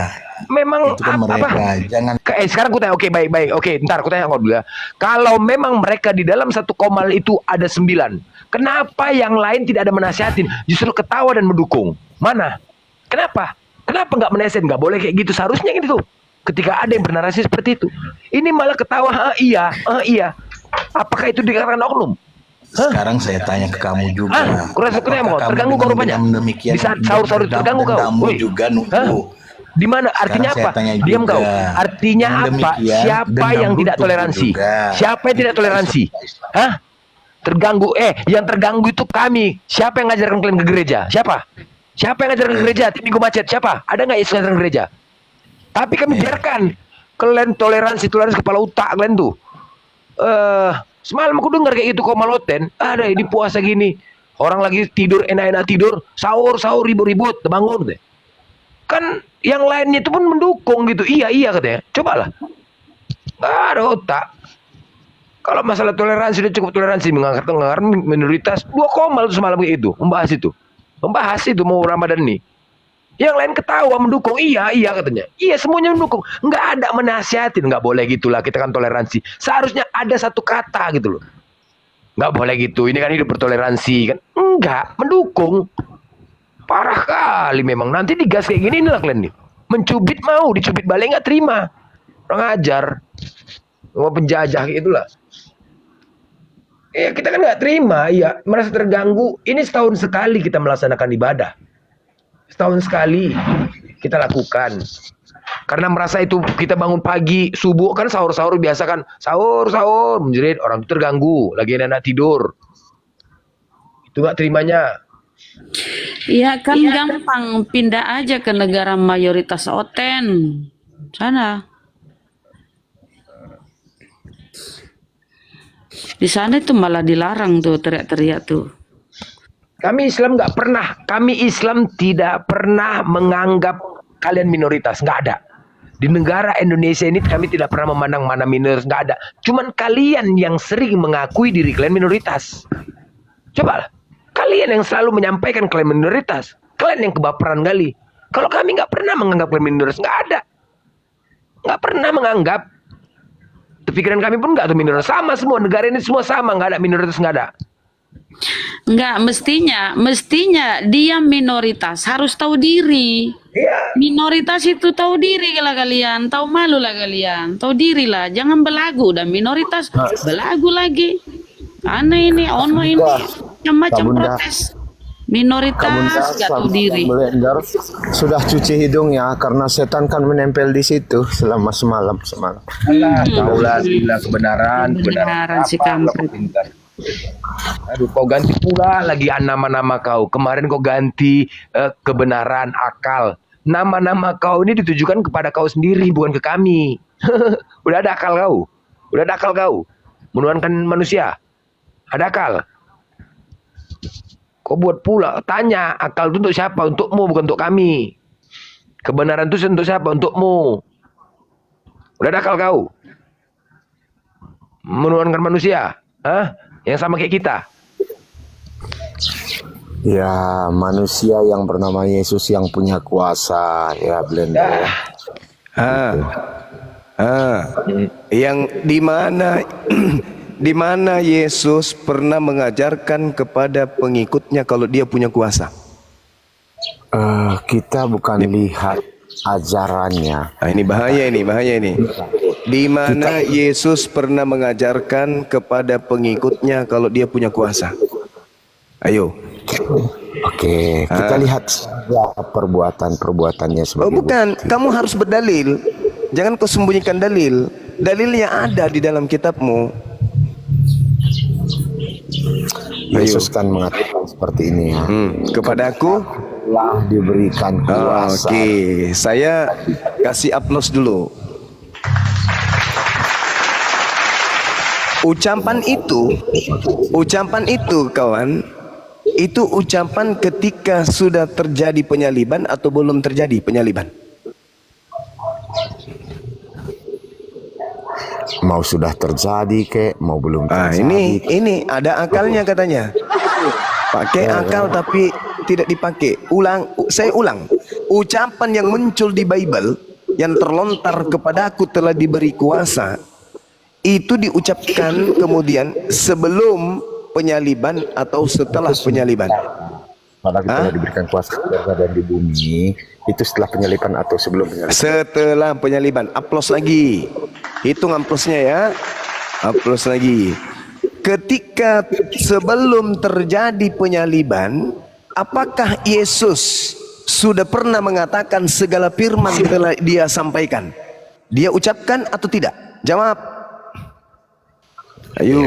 Memang Itu kan mereka. Jangan sekarang aku tanya, oke baik. Oke, ntar aku tanya kau dulu ya. Kalau memang mereka di dalam 1 Komal itu ada 9, kenapa yang lain tidak ada menasihatin? Justru ketawa dan mendukung. Mana? Kenapa nggak menasihatin? Nggak boleh kayak gitu. Seharusnya gitu. Ketika ada yang bernarasi seperti itu, ini malah ketawa. Iya. Apakah itu dikatakan oknum? sekarang saya tanya ke kamu juga. Kurasa mau Apakah terganggu kamu kau rupanya. dengan demikian Di saat sahur-sahur itu terganggu kau. dendamu Woi. juga Hah? nuduh. Di mana? Artinya Sekarang apa? saya tanya Diam juga. kau. Artinya Dengan apa? demikian, Siapa dendam yang tidak runtuh toleransi? juga. Siapa yang tidak toleransi? Hah? Terganggu. Yang terganggu itu kami. Siapa yang ngajarkan kalian ke gereja? Siapa? Siapa yang ngajarin ke gereja? Tiap minggu macet. Siapa? Ada nggak Yesus ngajarin ke gereja? Tapi kami biarkan. Kalian toleransi kepala otak kalian tuh. Semalam aku dengar kayak gitu Komaloten. Ada di puasa gini. Orang lagi tidur enak-enak tidur, sahur ribut-ribut, terbangun deh. Kan yang lainnya itu pun mendukung gitu. Iya katanya. Cobalah. Nggak ada otak. Kalau masalah toleransi udah cukup toleransi mengangkat minoritas. 2 komal tuh semalam kayak itu. Membahas itu mau Ramadan ini. Yang lain ketawa mendukung. Iya katanya. Iya semuanya mendukung. Nggak ada menasihatin. Nggak boleh gitulah. Kita kan toleransi. Seharusnya ada satu kata gitu loh. Nggak boleh gitu. Ini kan hidup bertoleransi kan. Enggak. Mendukung. Parah kali memang. Nanti digas kayak gini inilah kalian nih. Mencubit mau. Dicubit balik nggak terima. Orang ajar. Mau penjajah kayak itulah. Ya kita kan nggak terima. Iya. Merasa terganggu. Ini setahun sekali kita melaksanakan ibadah. Setahun sekali kita lakukan. Karena merasa itu kita bangun pagi, subuh kan sahur biasa kan. Sahur menjerit, orang itu terganggu, lagi anak tidur. Itu nggak terimanya. Iya kan gampang pindah aja ke negara mayoritas Oten. Sana. Di sana itu malah dilarang tuh teriak-teriak tuh. Kami Islam tidak pernah menganggap kalian minoritas, nggak ada. Di negara Indonesia ini kami tidak pernah memandang mana minoritas, nggak ada. Cuman kalian yang sering mengakui diri kalian minoritas. Cobalah, kalian yang selalu menyampaikan kalian minoritas, kalian yang kebaperan kali. Kalau kami nggak pernah menganggap kalian minoritas, nggak ada, nggak pernah menganggap. Pikiran kami pun nggak tuh minoritas, sama semua negara ini semua sama, nggak ada minoritas, nggak ada. Enggak, mestinya dia minoritas harus tahu diri. Iya. Minoritas itu tahu diri lah kalian, tahu malu lah kalian, tahu diri lah, jangan belagu. Dan minoritas belagu lagi. Aneh ini, ono ini macam-macam protes. Minoritas gak tahu diri. Sudah cuci hidung ya, karena setan kan menempel di situ selama semalam. Kaulah kebenaran Si kampret. Aduh, kau ganti pula lagi nama-nama kau. Kemarin kau ganti kebenaran, akal. Nama-nama kau ini ditujukan kepada kau sendiri, bukan ke kami. Udah ada akal kau. Menuhankan manusia. Ada akal. Kau buat pula, tanya, akal itu untuk siapa? Untukmu, bukan untuk kami. Kebenaran itu untuk siapa? Untukmu. Udah ada akal kau. Menuhankan manusia. Hah? Yang sama kayak kita. Ya, manusia yang bernama Yesus yang punya kuasa, ya Blender. Yang di mana Yesus pernah mengajarkan kepada pengikutnya kalau dia punya kuasa? Kita bukan lihat ajarannya. Ini bahaya ini. Di mana Yesus pernah mengajarkan kepada pengikutnya kalau dia punya kuasa? Ayo. Oke, kita lihat perbuatannya sebagai bukan, kamu harus berdalil. Jangan kau sembunyikan dalil. Dalilnya ada di dalam kitabmu. Yesus kan mengatakan seperti ini ya. Kepadaku telah diberikan kuasa. Oke, saya kasih aplaus dulu. Ucapan itu kawan, itu ucapan ketika sudah terjadi penyaliban atau belum terjadi penyaliban? Mau sudah terjadi kek, mau belum terjadi. Ini ada akalnya katanya. Pakai akal tapi tidak dipakai. Saya ulang. Ucapan yang muncul di Bible yang terlontar kepadaku telah diberi kuasa, itu diucapkan kemudian sebelum penyaliban atau setelah penyaliban? Pada kita telah diberikan kuasa dan di bumi, itu setelah penyaliban atau sebelum penyaliban? Setelah penyaliban. Aplaus lagi. Hitung aplausnya ya. Aplaus lagi. Ketika sebelum terjadi penyaliban, apakah Yesus sudah pernah mengatakan segala firman telah dia sampaikan? Dia ucapkan atau tidak? Jawab. Ayo.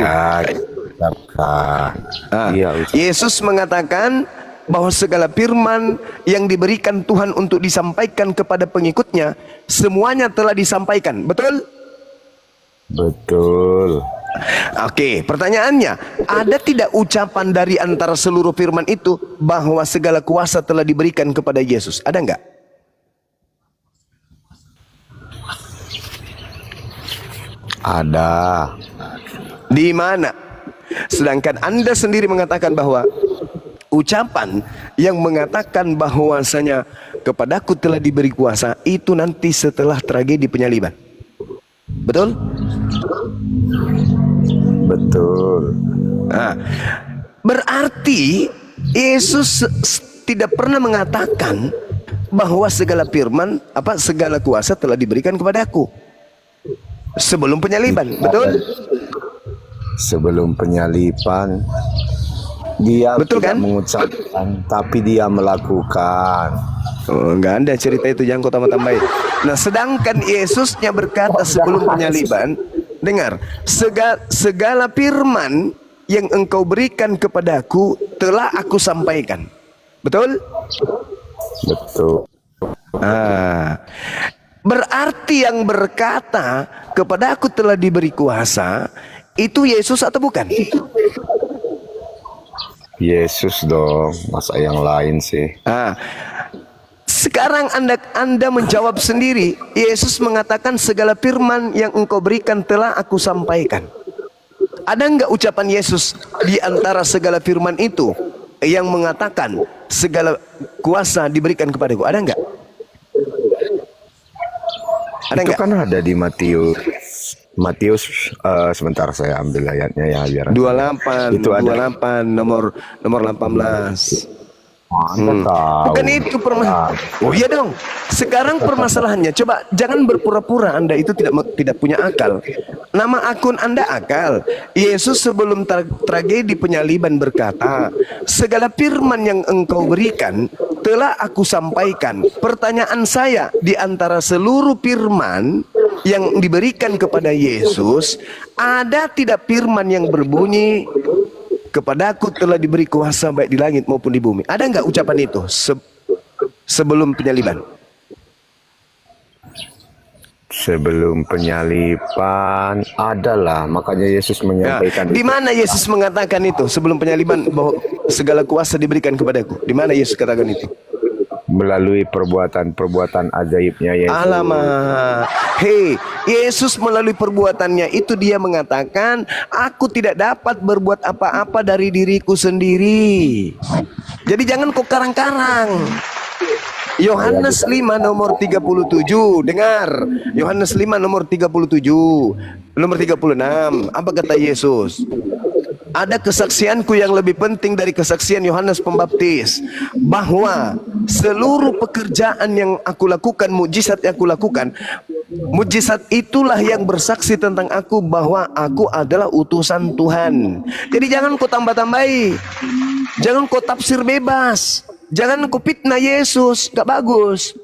Ya, Yesus mengatakan bahwa segala firman yang diberikan Tuhan untuk disampaikan kepada pengikutnya semuanya telah disampaikan. Betul? Betul. Oke, pertanyaannya, ada tidak ucapan dari antara seluruh firman itu bahwa segala kuasa telah diberikan kepada Yesus? Ada enggak? Ada. Di mana? Sedangkan Anda sendiri mengatakan bahwa ucapan yang mengatakan bahwasanya kepadaku telah diberi kuasa itu nanti setelah tragedi penyaliban. Betul? Betul. Nah, berarti Yesus tidak pernah mengatakan bahwa segala firman, segala kuasa telah diberikan kepadaku sebelum penyaliban. Betul? Sebelum penyaliban dia betul tidak kan? mengucapkan, tapi dia melakukan. Oh, enggak ada cerita itu, jangan kau tambah-tambahin. Nah, sedangkan Yesusnya berkata sebelum penyaliban, dengar, segala firman yang engkau berikan kepadaku telah aku sampaikan. Betul? Betul. Berarti yang berkata kepadaku telah diberi kuasa itu Yesus atau bukan? Yesus dong, masa yang lain sih? Sekarang Anda menjawab sendiri. Yesus mengatakan segala firman yang engkau berikan telah aku sampaikan. Ada enggak ucapan Yesus di antara segala firman itu yang mengatakan segala kuasa diberikan kepadaku? Ada enggak? Ada itu enggak? kan ada di Matius, sebentar saya ambil ayatnya ya biar 28 itu ada 28 nomor 18. Tahu. Bukan itu permasalahan. Oh iya dong. Sekarang permasalahannya, coba jangan berpura-pura Anda itu tidak punya akal. Nama akun Anda akal. Yesus sebelum tragedi penyaliban berkata, segala firman yang engkau berikan telah aku sampaikan. Pertanyaan saya, di antara seluruh firman yang diberikan kepada Yesus, ada tidak firman yang berbunyi kepadaku telah diberi kuasa baik di langit maupun di bumi? Ada enggak ucapan itu sebelum penyaliban? Sebelum penyaliban adalah, makanya Yesus menyampaikan. Di mana Yesus mengatakan itu sebelum penyaliban bahwa segala kuasa diberikan kepadaku? Di mana Yesus katakan itu? Melalui perbuatan-perbuatan ajaibnya Yesus. Alamak. Hei, Yesus melalui perbuatannya itu dia mengatakan, aku tidak dapat berbuat apa-apa dari diriku sendiri. Jadi jangan kau karang-karang. Yohanes 5 nomor 37. Dengar. Yohanes 5 nomor 37. Nomor 36. Apa kata Yesus? Ada kesaksianku yang lebih penting dari kesaksian Yohanes Pembaptis, bahwa seluruh pekerjaan yang aku lakukan, mujizat yang aku lakukan, mujizat itulah yang bersaksi tentang aku bahwa aku adalah utusan Tuhan. Jadi jangan kau tambah-tambahi, jangan kau tafsir bebas, jangan kau fitnah Yesus, gak bagus.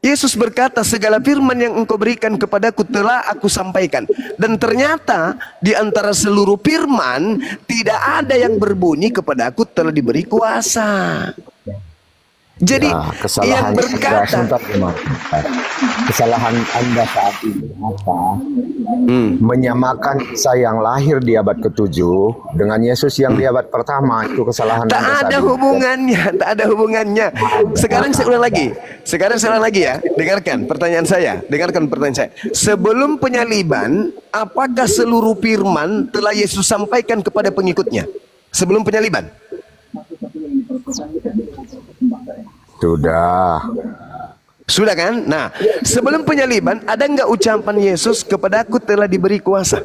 Yesus berkata segala firman yang engkau berikan kepadaku telah aku sampaikan. Dan ternyata di antara seluruh firman tidak ada yang berbunyi kepadaku telah diberi kuasa. Jadi yang berkata kesalahan Anda saat ini apa? Menyamakan Isa yang lahir di abad ke-7 dengan Yesus yang di abad pertama, itu kesalahan Anda. Tak ada hubungannya, tak ada hubungannya. Sekarang saya ulang lagi ya. Dengarkan pertanyaan saya. Sebelum penyaliban, apakah seluruh firman telah Yesus sampaikan kepada pengikutnya? Sebelum penyaliban? Sudah kan? Nah, sebelum penyaliban ada enggak ucapan Yesus kepadaku telah diberi kuasa?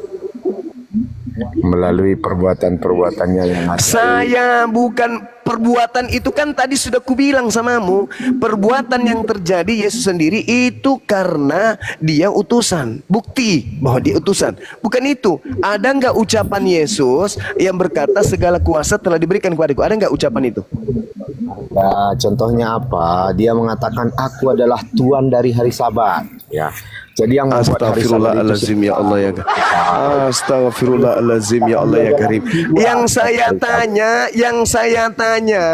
Melalui perbuatan-perbuatannya yang ada. Saya bukan perbuatan itu, kan tadi sudah kubilang samamu, perbuatan yang terjadi Yesus sendiri itu karena dia utusan. Bukti bahwa dia utusan. Bukan itu. Ada enggak ucapan Yesus yang berkata segala kuasa telah diberikan kepadaku? Ada enggak ucapan itu? Nah, contohnya apa? Dia mengatakan aku adalah Tuhan dari hari Sabat. Ya, Jadi yang membuat hari Sabat itu Astagfirullahalazim ya Allah ya. Astagfirullahalazim ya Allah ya Karim. Yang saya tanya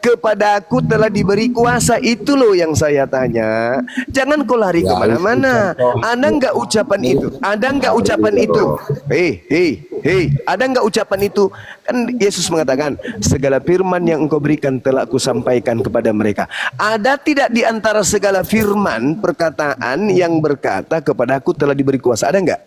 kepadaku telah diberi kuasa, itu loh yang saya tanya. Jangan kau lari kemana-mana. Ada nggak ucapan itu? Ada nggak ucapan itu? Hei, ada nggak ucapan itu? Kan Yesus mengatakan, segala firman yang engkau berikan telah aku sampaikan kepada mereka. Ada tidak di antara segala firman perkataan yang berkata kepadaku telah diberi kuasa? Ada nggak?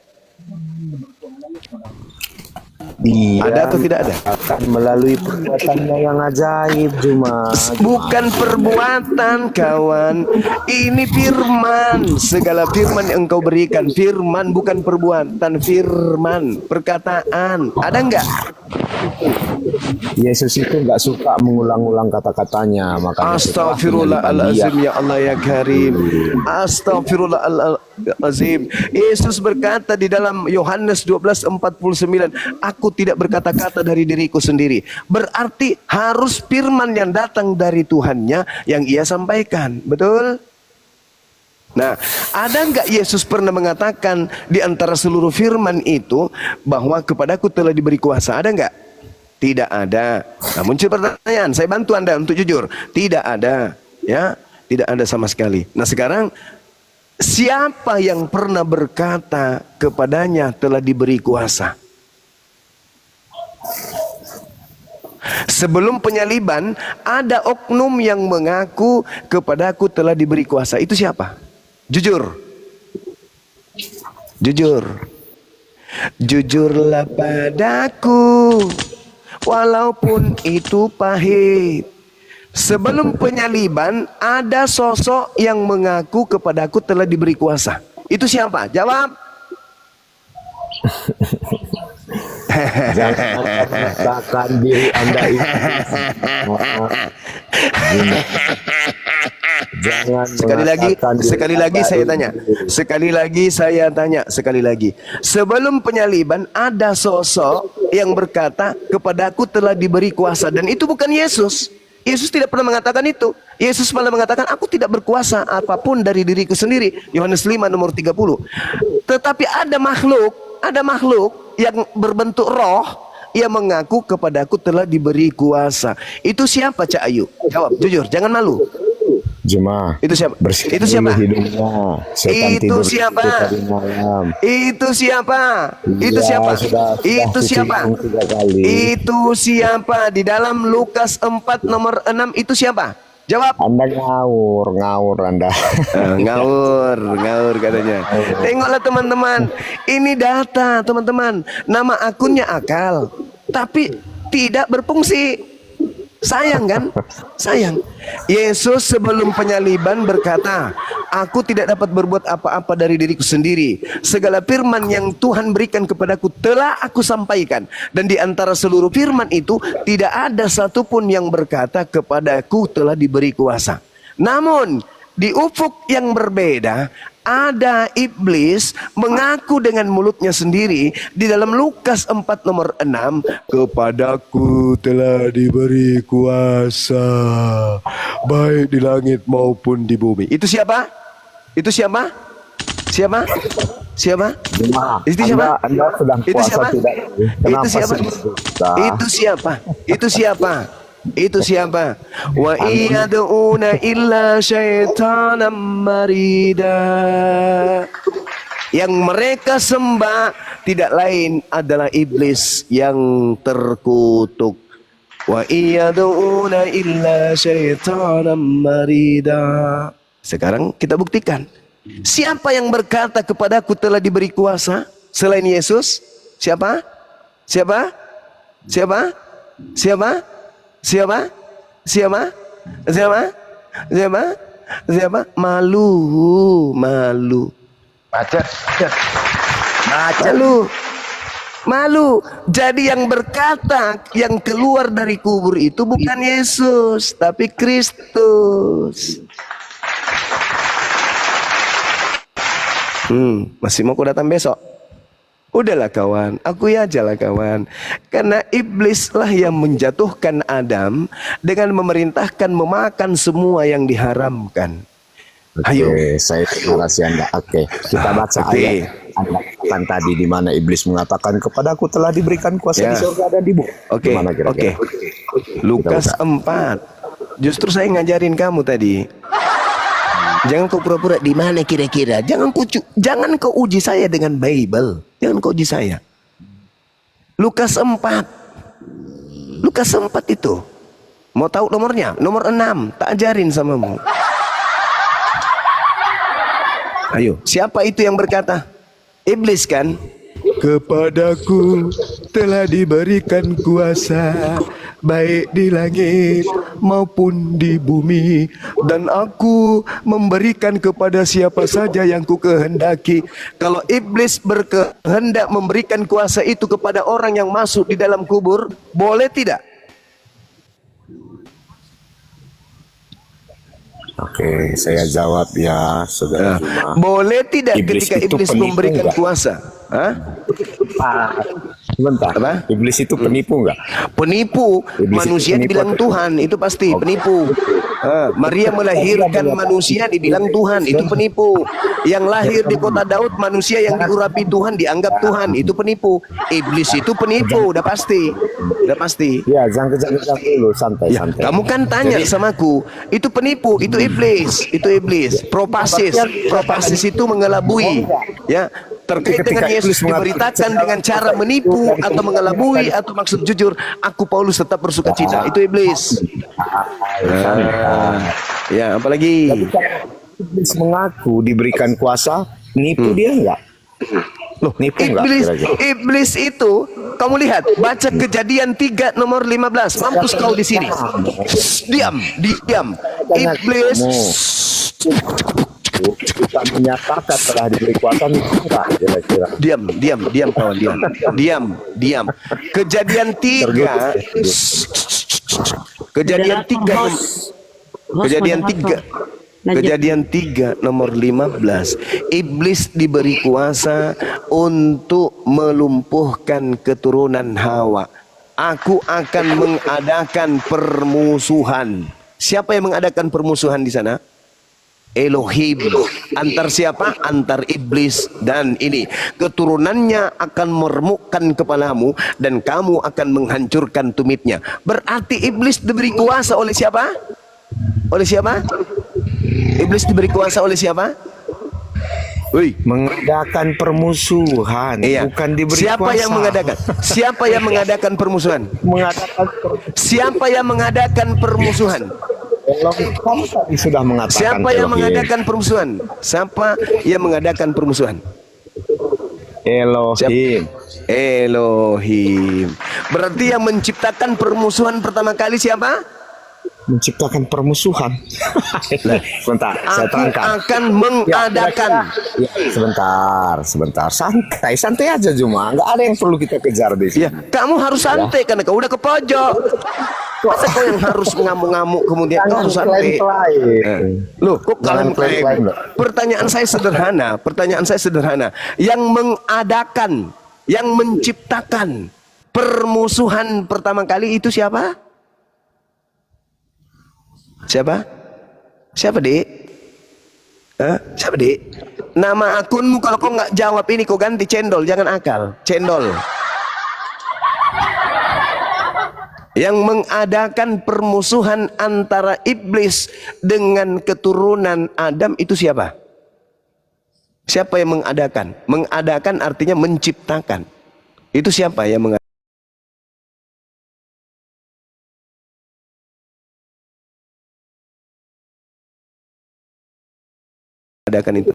Dia Ada atau tidak ada? akan melalui perbuatannya yang ajaib, Juma. Bukan perbuatan, kawan. Ini firman. Segala firman yang engkau berikan, firman, bukan perbuatan, firman, perkataan. Ada nggak? Yesus itu nggak suka mengulang-ulang kata-katanya, makanya Astagfirullahalazim ya Allah ya Karim. Astagfirullahalazim. Yesus berkata di dalam Yohanes 12:49, aku tidak berkata-kata dari diriku sendiri. Berarti harus firman yang datang dari Tuhannya yang ia sampaikan. Betul? Nah, ada nggak Yesus pernah mengatakan di antara seluruh firman itu bahwa kepadaku telah diberi kuasa? Ada nggak? Tidak ada. Nah, muncul pertanyaan, saya bantu Anda untuk jujur. Tidak ada, ya, tidak ada sama sekali. Nah, sekarang siapa yang pernah berkata kepadanya telah diberi kuasa? Sebelum penyaliban, ada oknum yang mengaku kepadaku telah diberi kuasa. Itu siapa? Jujur. Jujur. Jujurlah padaku, walaupun itu pahit. Sebelum penyaliban, ada sosok yang mengaku kepadaku telah diberi kuasa. Itu siapa? Jawab. jangan mengatakan diri Anda itu. Jangan sekali lagi saya tanya. Sekali lagi. Sebelum penyaliban ada sosok yang berkata kepadaku telah diberi kuasa, dan itu bukan Yesus. Yesus tidak pernah mengatakan itu. Yesus malah mengatakan, aku tidak berkuasa apapun dari diriku sendiri. Yohanes 5 nomor 30. Tetapi ada makhluk yang berbentuk roh yang mengaku kepadaku telah diberi kuasa. Itu siapa, Cak Ayu? Jawab jujur, jangan malu. Jemaah, Itu siapa? bersihkan Itu siapa? dulu hidungnya. Setan Itu tidur siapa? tadi malam. Itu siapa? Itu Iya, siapa? sudah Itu cuci siapa? hidung 3 kali. Itu siapa? Di dalam Lukas 4 nomor 6 itu siapa? Jawab. Anda ngawur Anda. Ngawur katanya. Tengoklah teman-teman, ini data teman-teman. Nama akunnya akal, tapi tidak berfungsi. Sayang kan? Sayang. Yesus sebelum penyaliban berkata, aku tidak dapat berbuat apa-apa dari diriku sendiri. Segala firman yang Tuhan berikan kepadaku telah aku sampaikan. Dan di antara seluruh firman itu tidak ada satupun yang berkata kepadaku telah diberi kuasa. Namun di ufuk yang berbeda, ada iblis mengaku dengan mulutnya sendiri di dalam Lukas 4 nomor 6, kepadaku telah diberi kuasa baik di langit maupun di bumi. Itu siapa? Itu siapa? Siapa? Siapa? Itu siapa? Anda sedang Itu puasa siapa? tidak? Itu siapa? Berdusta? Itu siapa? Itu siapa? Itu siapa? Wa iyad'una illa syaitanan marida. Yang mereka sembah tidak lain adalah iblis yang terkutuk. Wa iyad'una illa syaitanan marida. Sekarang kita buktikan. Siapa yang berkata kepadaku telah diberi kuasa selain Yesus? Siapa? Siapa? Siapa? Siapa? Siapa? Siapa? Siapa? Siapa? Siapa? Malu. Malu. Jadi yang berkata, yang keluar dari kubur itu bukan Yesus, tapi Kristus. Masih mau kau datang besok? Udahlah kawan, akui aja lah kawan. Karena iblislah yang menjatuhkan Adam dengan memerintahkan memakan semua yang diharamkan. Ayo. Oke, saya narasi Anda. Oke, kita baca Oke. ayat Anda katakan tadi di mana iblis mengatakan kepadaku telah diberikan kuasa Ya. di surga dan di bumi. Oke, Gimana kira-kira? Lukas Kita 4. Justru saya ngajarin kamu tadi. Jangan kau pura-pura di mana kira-kira. Jangan kau uji saya dengan Bible. Jangan kau uji saya. Lukas 4. Lukas 4 itu. Mau tahu nomornya? Nomor 6. Tak ajarin samamu. Ayo, siapa itu yang berkata? Iblis kan? Kepadaku telah diberikan kuasa baik di langit maupun di bumi, dan aku memberikan kepada siapa saja yang ku kehendaki. Kalau iblis berkehendak memberikan kuasa itu kepada orang yang masuk di dalam kubur, boleh tidak? Oke, saya jawab ya, saudara Juma. Boleh tidak Iblis ketika itu iblis penipu memberikan enggak? kuasa? Hah? Sebentar, Apa? iblis itu penipu enggak? Penipu, Iblis manusia itu penipu dibilang atau- Tuhan, itu pasti penipu. Maria melahirkan manusia dibilang Tuhan, itu penipu. Yang lahir di kota Daud manusia yang diurapi Tuhan dianggap Tuhan, itu penipu. Iblis itu penipu, udah pasti. Udah pasti. Ya, jangan kejam-kejam dulu, santai. Kamu kan tanya samaku, itu penipu, itu iblis, itu iblis. Propasis itu mengelabui. Ya, terkait dengan Yesus diberitakan dengan cara menipu atau mengelabui atau maksud jujur, aku Paulus tetap bersuka cita, itu iblis. Ya, apalagi Iblis mengaku diberikan kuasa, nipu dia enggak? loh, Nipu enggak kira-kira? iblis itu kamu lihat, baca Kejadian 3 nomor 15. Mampus kau di sini. Diam. Iblis Kita menyatakan telah diberi kuasa, nipu enggak kira-kira? diam kawan, diam. Kejadian 3 Kejadian 3 nomor 15. Iblis diberi kuasa untuk melumpuhkan keturunan Hawa. Aku akan mengadakan permusuhan. Siapa yang mengadakan permusuhan di sana? Elohim. Antar siapa? Antar iblis dan ini. Keturunannya akan meremukkan kepalamu dan kamu akan menghancurkan tumitnya. Berarti iblis diberi kuasa oleh siapa? Oleh siapa? Iblis diberi kuasa oleh siapa? Mengadakan permusuhan, bukan diberi Siapa kuasa. yang mengadakan? Siapa yang mengadakan permusuhan? Siapa yang mengadakan permusuhan? Kamu tadi sudah mengatakan. Siapa yang Elohim. mengadakan permusuhan? Siapa yang mengadakan permusuhan? Elohim. Elohim. Berarti yang menciptakan permusuhan pertama kali siapa? Menciptakan permusuhan. Sebentar, saya Aku terangkan. akan mengadakan. Ya, sebentar. Santai aja Juma. Nggak ada yang perlu kita kejar di sini. Ya, kamu harus santai karena kau udah ke pojok. Masa kau yang harus mengamuk-ngamuk kemudian kau harus santai. Loh, kok kalian klaim? Pertanyaan saya sederhana. Yang mengadakan, yang menciptakan permusuhan pertama kali itu siapa? Siapa, Dik? Siapa, Dik? Nama akunmu kalau kau nggak jawab ini kau ganti cendol, jangan akal. Cendol. Yang mengadakan permusuhan antara iblis dengan keturunan Adam itu siapa? Siapa yang mengadakan? Mengadakan artinya menciptakan. Itu siapa yang mengadakan? Itu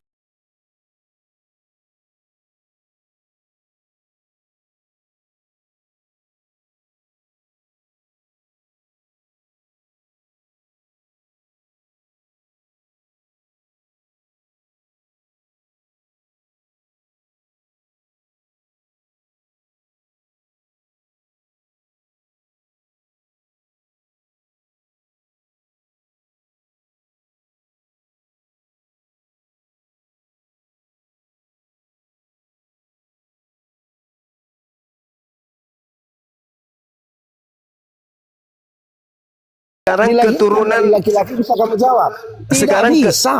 sekarang dilahirkan keturunan dari laki-laki, bisa kamu jawab? Tidak sekarang bisa.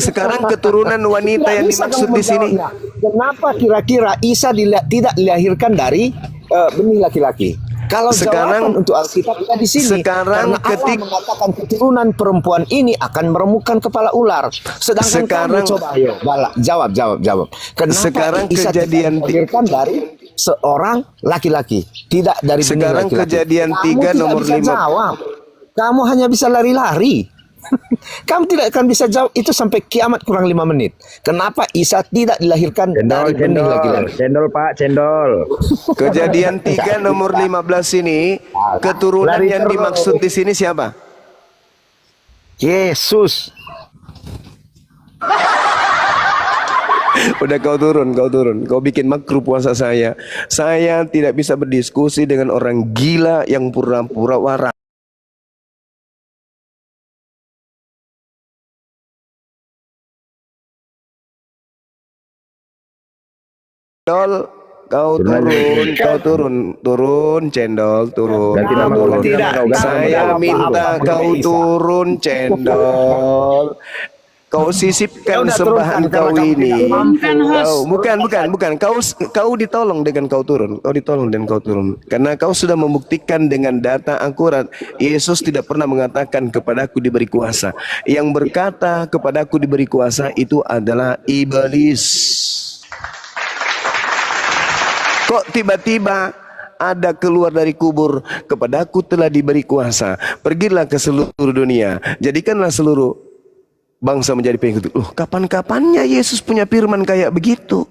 sekarang keturunan wanita Tidak yang bisa dimaksud kamu di sini. menjawabnya. Kenapa kira-kira Isa tidak dilahirkan dari benih laki-laki? Kalau Sekarang- jawaban untuk Alkitab kita di sini, sekarang karena Allah mengatakan keturunan perempuan ini akan meremukkan kepala ular. Sedangkan kamu coba, ayo, jawab. Kenapa Sekarang Isa kejadian tidak dilahirkan dari seorang laki-laki, tidak dari benih Sekarang laki-laki? kejadian Kamu 3 tidak nomor bisa 5. jawab. Kamu hanya bisa lari-lari. Kamu tidak akan bisa jawab itu sampai kiamat kurang 5 menit. Kenapa Isa tidak dilahirkan dari benih laki-laki? Cendol Pak, cendol. Kejadian 3 nomor 15 ini, keturunan Lari yang terus. dimaksud di sini siapa? Yesus. Udah kau turun. Kau bikin makruh puasa saya. Saya tidak bisa berdiskusi dengan orang gila yang pura-pura waras. Kau turun, cendol, turun. Ganti nama kau, ganti Tidak. nama kau, ganti Saya nama kau. minta kau turun, cendol. Kau sisipkan sembahan kau ini. Bukan. Kau ditolong dengan kau turun. Karena kau sudah membuktikan dengan data akurat. Yesus tidak pernah mengatakan kepadaku diberi kuasa. Yang berkata kepadaku diberi kuasa itu adalah iblis. Kok tiba-tiba ada keluar dari kubur, kepadaku telah diberi kuasa. Pergilah ke seluruh dunia, jadikanlah seluruh bangsa menjadi pengikut. Kapan-kapannya Yesus punya firman kayak begitu?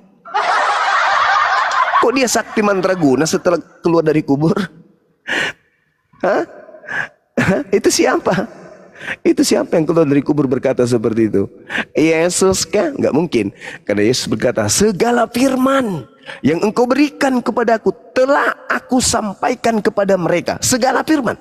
Kok dia sakti mandraguna setelah keluar dari kubur? Hah? Itu siapa? Itu siapa yang keluar dari kubur berkata seperti itu? Yesus kah? Enggak mungkin. Karena Yesus berkata, segala firman yang engkau berikan kepadaku telah aku sampaikan kepada mereka. Segala firman.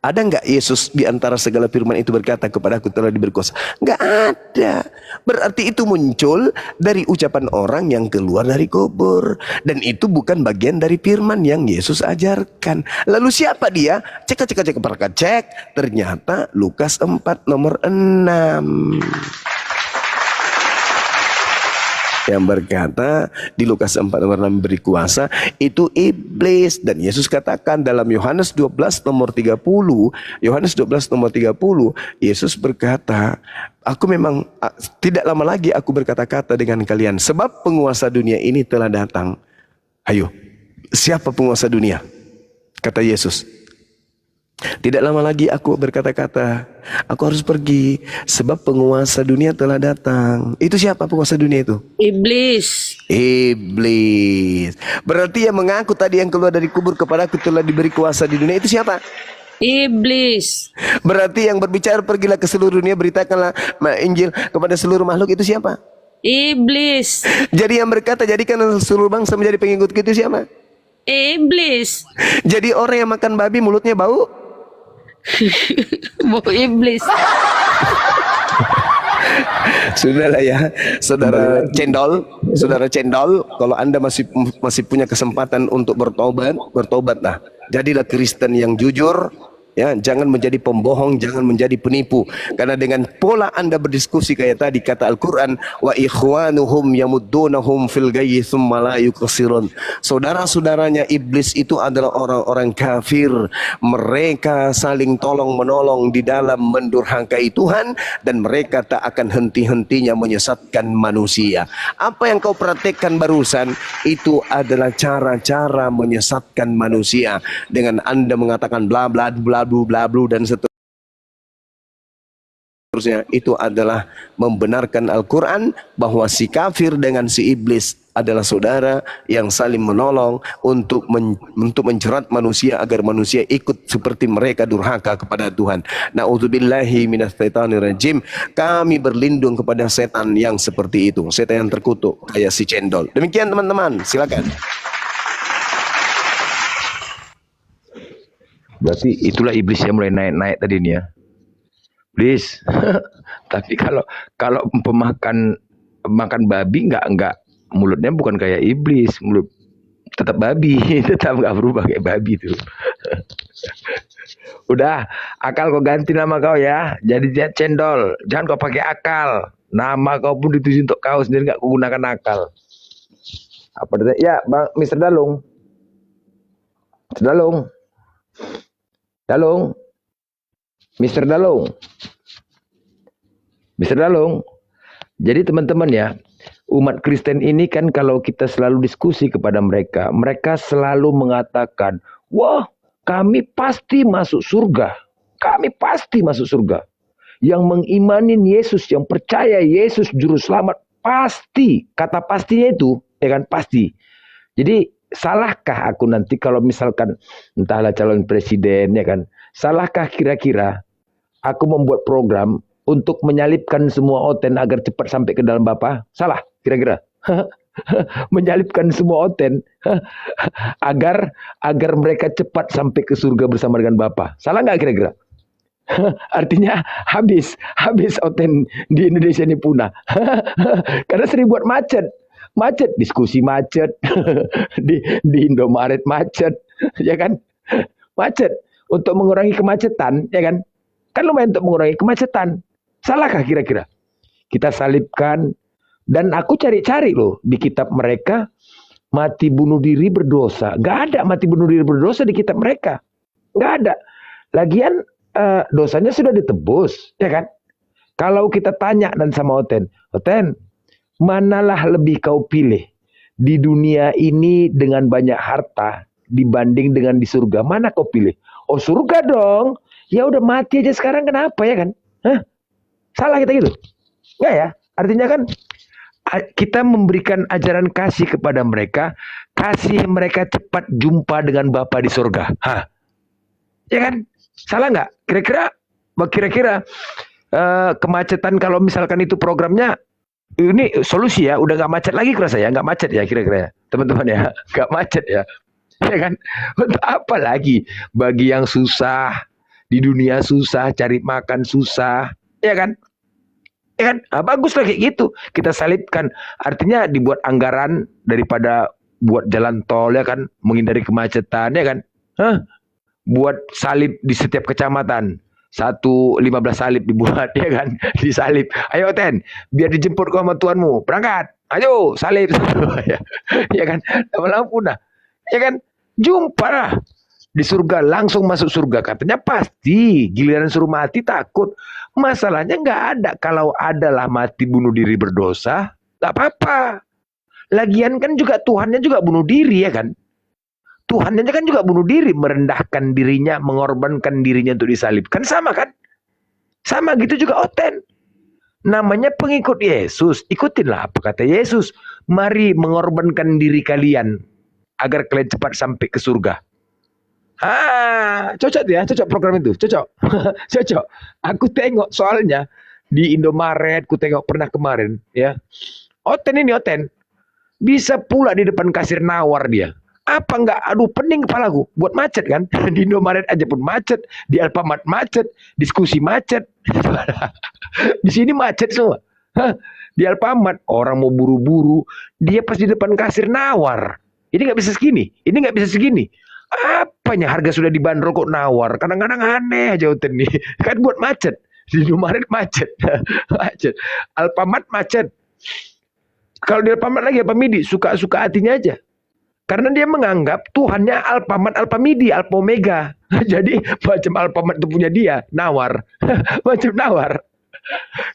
Ada enggak Yesus di antara segala firman itu berkata kepadaku telah diberi kuasa? Enggak ada. Berarti itu muncul dari ucapan orang yang keluar dari kubur. Dan itu bukan bagian dari firman yang Yesus ajarkan. Lalu siapa dia? Cek. Ternyata Lukas 4 nomor 6. Yang berkata di Lukas 4 nomor 6 beri kuasa itu iblis. Dan Yesus katakan dalam Yohanes 12 nomor 30, Yesus berkata, aku memang tidak lama lagi aku berkata-kata dengan kalian, sebab penguasa dunia ini telah datang. Ayo, siapa penguasa dunia? Kata Yesus, tidak lama lagi aku berkata-kata, aku harus pergi sebab penguasa dunia telah datang. Itu siapa penguasa dunia itu? Iblis. Iblis. Berarti yang mengaku tadi yang keluar dari kubur kepadaku telah diberi kuasa di dunia itu siapa? Iblis. Berarti yang berbicara pergilah ke seluruh dunia beritakanlah Injil kepada seluruh makhluk itu siapa? Iblis. Jadi yang berkata jadikan seluruh bangsa menjadi pengikutku itu siapa? Iblis. Jadi orang yang makan babi mulutnya bau? Bau iblis. Sudahlah ya, saudara cendol, kalau Anda masih punya kesempatan untuk bertobatlah. Jadilah Kristen yang jujur, ya, jangan menjadi pembohong, jangan menjadi penipu. Karena dengan pola Anda berdiskusi kayak tadi kata Al-Qur'an, wa ikhwanuhum yamuddunahum fil ghayyi tsumma la yuqsirun. Saudara-saudaranya iblis itu adalah orang-orang kafir. Mereka saling tolong-menolong di dalam mendurhakai Tuhan dan mereka tak akan henti-hentinya menyesatkan manusia. Apa yang kau praktekkan barusan itu adalah cara-cara menyesatkan manusia dengan Anda mengatakan bla bla bla bla bla dan seterusnya. Itu adalah membenarkan Al-Quran bahwa si kafir dengan si iblis adalah saudara yang saling menolong untuk menjerat manusia agar manusia ikut seperti mereka durhaka kepada Tuhan. Na'udzubillahi minasyaitonirrajim. Kami berlindung kepada setan yang seperti itu, setan yang terkutuk kayak si cendol. Demikian teman-teman, silakan. Berarti itulah iblis yang mulai naik-naik tadi nih ya. Iblis. Tapi kalau makan babi enggak mulutnya bukan kayak iblis, mulut tetap babi, tetap enggak berubah kayak babi tuh. Udah, akal kau ganti nama kau ya. Jadi dia cendol. Jangan kau pakai akal. Nama kau pun dituju untuk kau sendiri, nggak kau gunakan akal. Apa dia? Ya, Bang Mr. Dalung. Mr. Dalung. Dalung. Mr. Dalung. Mr. Dalung. Jadi teman-teman ya, umat Kristen ini kan kalau kita selalu diskusi kepada mereka, mereka selalu mengatakan, wah kami pasti masuk surga. Kami pasti masuk surga. Yang mengimani Yesus, yang percaya Yesus juru selamat, pasti. Kata pastinya itu, ya kan, pasti. Jadi salahkah aku nanti kalau misalkan entahlah calon presiden, ya kan, salahkah kira-kira aku membuat program untuk menyalipkan semua oten agar cepat sampai ke dalam Bapa? Salah kira-kira? Menyalipkan semua oten agar mereka cepat sampai ke surga bersama dengan Bapa. Salah nggak kira-kira? Artinya habis oten di Indonesia ini punah. Karena sering buat macet, diskusi macet, di Indomaret macet, ya kan? Macet untuk mengurangi kemacetan, ya kan? Kan lumayan untuk mengurangi kemacetan. Salahkah kira-kira? Kita salibkan, dan aku cari-cari loh di kitab mereka, mati bunuh diri berdosa. Gak ada mati bunuh diri berdosa di kitab mereka. Gak ada. Lagian dosanya sudah ditebus, ya kan? Kalau kita tanya dan sama Oten, manalah lebih kau pilih di dunia ini dengan banyak harta dibanding dengan di surga? Mana kau pilih? Oh surga dong. Ya udah mati aja sekarang, kenapa ya kan? Hah? Salah kita gitu? Enggak ya? Artinya kan kita memberikan ajaran kasih kepada mereka, kasih mereka cepat jumpa dengan Bapa di surga. Hah? Ya kan? Salah nggak? Kira-kira kemacetan kalau misalkan itu programnya, ini solusi ya, udah nggak macet lagi kurasa ya, nggak macet ya kira-kira ya, teman-teman ya, nggak macet ya, ya kan? Untuk apa lagi? Bagi yang susah di dunia, susah cari makan, susah, ya kan? Ya kan? Nah, bagus lah kayak gitu. Kita salibkan, artinya dibuat anggaran daripada buat jalan tol, ya kan, menghindari kemacetan, ya kan? Hah? Buat salib di setiap kecamatan, 15 salib dibuat, ya kan, disalib. Ayo Ten, biar dijemput kau sama tuanmu, berangkat, ayo salib. Ya kan, lama-lama punah, ya kan, jumpa lah di surga, langsung masuk surga katanya pasti. Giliran suruh mati takut. Masalahnya nggak ada. Kalau adalah mati bunuh diri berdosa, nggak apa-apa. Lagian kan juga Tuhannya juga bunuh diri, ya kan. Tuhannya kan juga bunuh diri, merendahkan dirinya, mengorbankan dirinya untuk disalibkan. Sama kan? Sama gitu juga Oten. Namanya pengikut Yesus. Ikutinlah apa kata Yesus. Mari mengorbankan diri kalian agar kalian cepat sampai ke surga. Cocok ya, cocok program itu, cocok. Cocok. Aku tengok soalnya di Indomaret, aku tengok pernah kemarin ya. Oten bisa pula di depan kasir nawar dia. Apa enggak? Aduh, pening kepalaku buat macet kan. Di Indomaret aja pun macet, di Alfamart macet, diskusi macet. Di sini macet semua. Di Alfamart orang mau buru-buru, dia pas di depan kasir nawar. Ini nggak bisa segini, ini nggak bisa segini. Apanya harga sudah dibanderol kok nawar? Kadang-kadang aneh aja Uten nih. Kan buat macet. Di Indomaret macet. Macet. Alfamart macet. Kalau di Alfamart lagi Alfamidi, suka-suka hatinya aja. Karena dia menganggap Tuhannya Alfamart, Alfamidi, Alfa Omega. Jadi macam Alfamart itu punya dia, nawar. Macam nawar.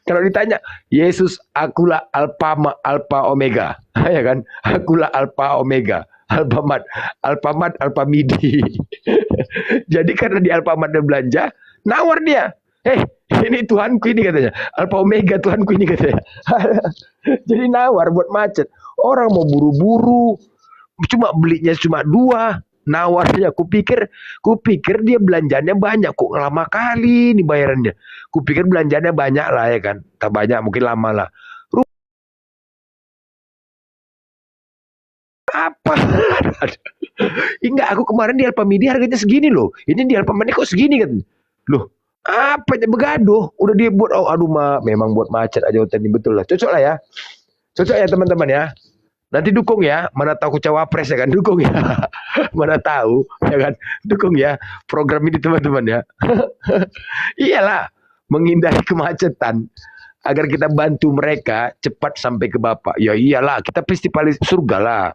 Kalau ditanya, Yesus, akulah Alfa Omega. Ya kan? Akulah Alfa Omega. Alfamart, Alfamidi. Jadi karena di Alfamart dia belanja, nawar dia. Ini Tuhanku ini katanya. Alfa Omega Tuhanku ini katanya. Jadi nawar buat macet. Orang mau buru-buru, cuma belinya cuma 2, nawarnya. Kupikir dia belanjanya banyak, kok lama kali nih bayarannya. Kupikir belanjanya banyak lah, ya kan. Tak banyak, mungkin lama lah. Apa? Enggak, aku kemarin di Alfamidi harganya segini loh. Ini di Alfamidi kok segini kan? Loh, apanya begaduh? Udah dia buat, oh aduh memang buat macet aja Oten ini, betul lah. Cocok lah ya. Cocok ya teman-teman ya. Nanti dukung ya, mana tahu aku cawapres ya kan, dukung ya. Mana tahu ya kan, dukung ya program ini teman-teman ya. Iyalah, menghindari kemacetan agar kita bantu mereka cepat sampai ke Bapa. Ya iyalah, kita festival surga lah.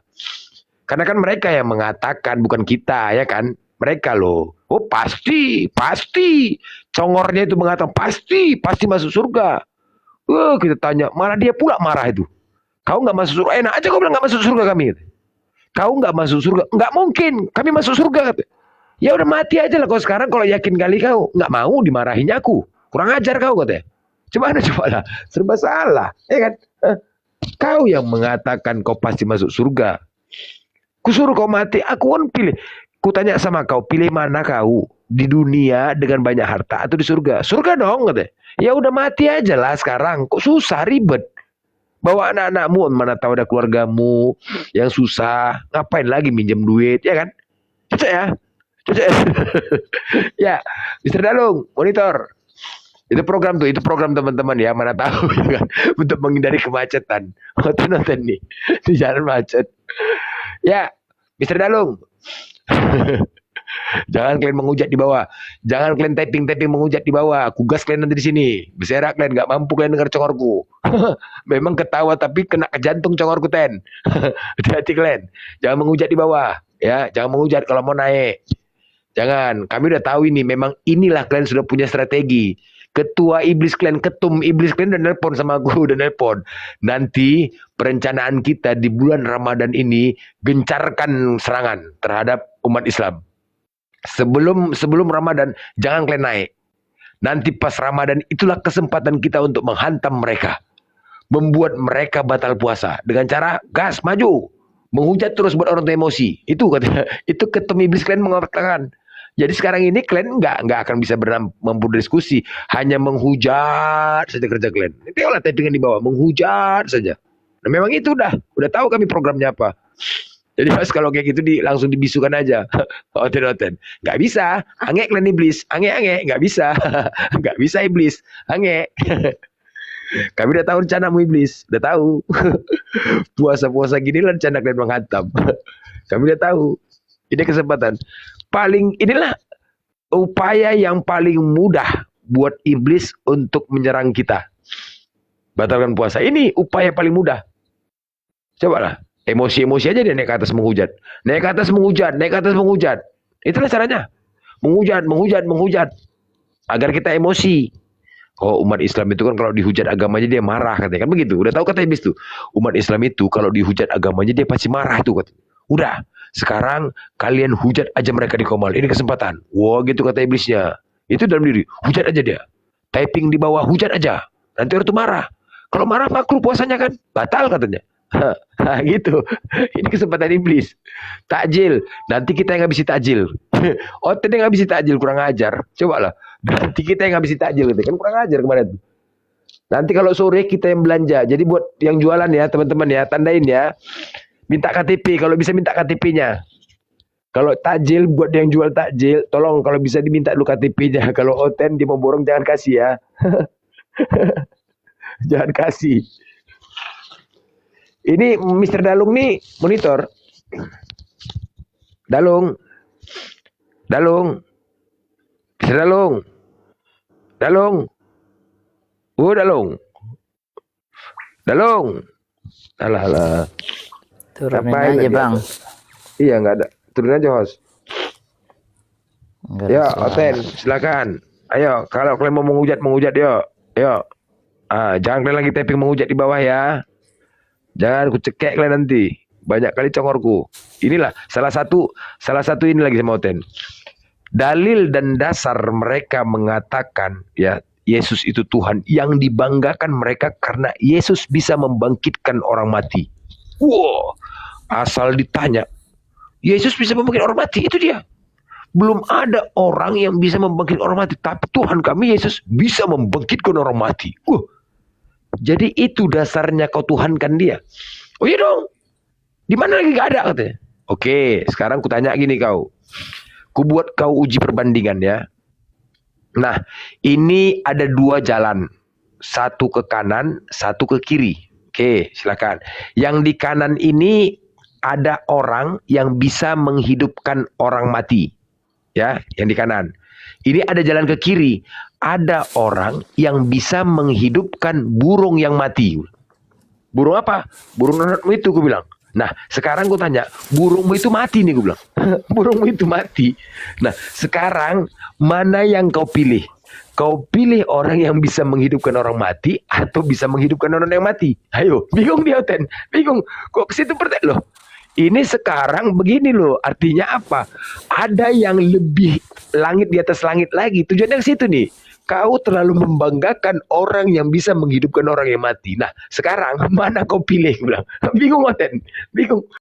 Karena kan mereka yang mengatakan, bukan kita ya kan. Mereka loh. Oh pasti. Congornya itu mengatakan pasti masuk surga. Kita tanya, malah dia pula marah itu. Kau nggak masuk surga, enak aja kau bilang nggak masuk surga kami. Kau nggak masuk surga, nggak mungkin, kami masuk surga. Ya udah mati aja lah kau sekarang kalau yakin kali kau nggak mau dimarahin aku, kurang ajar kau katanya. Coba lah, serba salah, ya kan? Kau yang mengatakan kau pasti masuk surga. Kusuruh kau mati, aku kan pilih. Kutanya sama kau, pilih mana kau di dunia dengan banyak harta atau di surga? Surga dong katanya. Ya udah mati aja lah sekarang, kok susah ribet. Bawa anak-anakmu, mana tahu ada keluargamu yang susah, ngapain lagi minjem duit, ya kan? Cocok ya? Ya, Mr. Dalung, monitor. Itu program teman-teman ya, mana tahu ya kan? Untuk menghindari kemacetan. Nonton nih, di jalan macet. Ya, Mr. Dalung. Jangan kalian menghujat di bawah. Jangan kalian typing menghujat di bawah. Aku gas kalian nanti di sini. Berserak kalian, nggak mampu kalian dengar congorku. Memang ketawa tapi kena ke jantung congorku ten. Hati-hati kalian. Jangan menghujat di bawah. Ya, jangan menghujat kalau mau naik. Jangan. Kami udah tahu ini. Memang inilah kalian sudah punya strategi. Ketua iblis kalian, ketum iblis kalian udah nelpon sama aku, udah nelpon. Nanti perencanaan kita di bulan Ramadan ini gencarkan serangan terhadap umat Islam. Sebelum Ramadan jangan kalian naik. Nanti pas Ramadan itulah kesempatan kita untuk menghantam mereka. Membuat mereka batal puasa dengan cara gas maju, menghujat terus buat orang tua emosi. Itu katanya, itu ketum iblis kalian mengatakan. Jadi sekarang ini kalian nggak akan bisa berdiskusi, hanya menghujat saja kerja kalian. Itu olah typingan di bawah, menghujat saja. Nah memang itu udah tahu kami programnya apa. Jadi pas kalau kayak gitu langsung dibisukan aja. Oten. Nggak bisa. Ange kalian iblis. Ange. Nggak bisa. Nggak bisa iblis. Ange. Kami udah tahu rencanamu iblis. Udah tahu. Puasa-puasa gini lah rencana kalian menghantam. Kami udah tahu. Ini kesempatan. Inilah upaya yang paling mudah buat iblis untuk menyerang kita. Batalkan puasa. Ini upaya paling mudah. Cobalah. Emosi-emosi aja dia naik ke atas menghujat. Naik ke atas menghujat. Itulah caranya. Menghujat. Agar kita emosi. Oh, umat Islam itu kan kalau dihujat agamanya dia marah katanya. Kan begitu. Udah tahu kata iblis tuh. Umat Islam itu kalau dihujat agamanya dia pasti marah tuh katanya. Udah. Sekarang kalian hujat aja mereka di komal. Ini kesempatan. Wah gitu kata iblisnya. Itu dalam diri. Hujat aja dia. Typing di bawah. Hujat aja. Nanti orang tuh marah. Kalau marah makruh puasanya kan. Batal katanya. Gitu. Ini kesempatan iblis. Takjil. Nanti kita yang ngabisi takjil. Oten yang ngabisi takjil kurang ajar. Coba lah. Nanti kita yang ngabisi takjil gitu. Kan kurang ajar kemarin. Nanti kalau sore kita yang belanja. Jadi buat yang jualan ya teman-teman ya. Tandain ya. Minta KTP. Kalau bisa minta KTP-nya. Kalau takjil buat yang jual takjil. Tolong kalau bisa diminta dulu KTP-nya. Kalau Oten dia mau borong jangan kasih ya. Jangan kasih. Ini Mr. Dalung nih monitor. Dalung. Mr. Dalung. Dalung. Alah. Turunin aja bang. Iya nggak ada. Turun aja host. Ya Oten silakan. Ayo kalau kalian mau menghujat yuk. Jangan kalian lagi typing menghujat di bawah ya. Jangan ku cekek kalian nanti. Banyak kali congorku. Inilah salah satu ini lagi sama Oten. Dalil dan dasar mereka mengatakan ya Yesus itu Tuhan yang dibanggakan mereka karena Yesus bisa membangkitkan orang mati. Wow, asal ditanya Yesus bisa membangkitkan orang mati, itu dia. Belum ada orang yang bisa membangkitkan orang mati, tapi Tuhan kami Yesus bisa membangkitkan orang mati. Jadi itu dasarnya kau Tuhankan dia. Oh iya dong. Di mana lagi gak ada katanya. Oke, sekarang ku tanya gini kau. Ku buat kau uji perbandingan ya. Nah, ini ada dua jalan. Satu ke kanan, satu ke kiri. Oke, silakan. Yang di kanan ini ada orang yang bisa menghidupkan orang mati. Ya, yang di kanan. Ini ada jalan ke kiri. Ada orang yang bisa menghidupkan burung yang mati. Burung apa? Burung nonatmu itu, gue bilang. Nah, sekarang gue tanya, burungmu itu mati nih, gue bilang. Burungmu itu mati. Nah, sekarang mana yang kau pilih? Kau pilih orang yang bisa menghidupkan orang mati atau bisa menghidupkan orang yang mati? Ayo, bingung dia, Oten. Bingung. Kok ke situ loh. Ini sekarang begini loh, artinya apa? Ada yang lebih langit di atas langit lagi. Tujuannya ke situ nih. Kau terlalu membanggakan orang yang bisa menghidupkan orang yang mati. Nah, sekarang mana kau pilih? Bilang. Bingung, Oten. Bingung.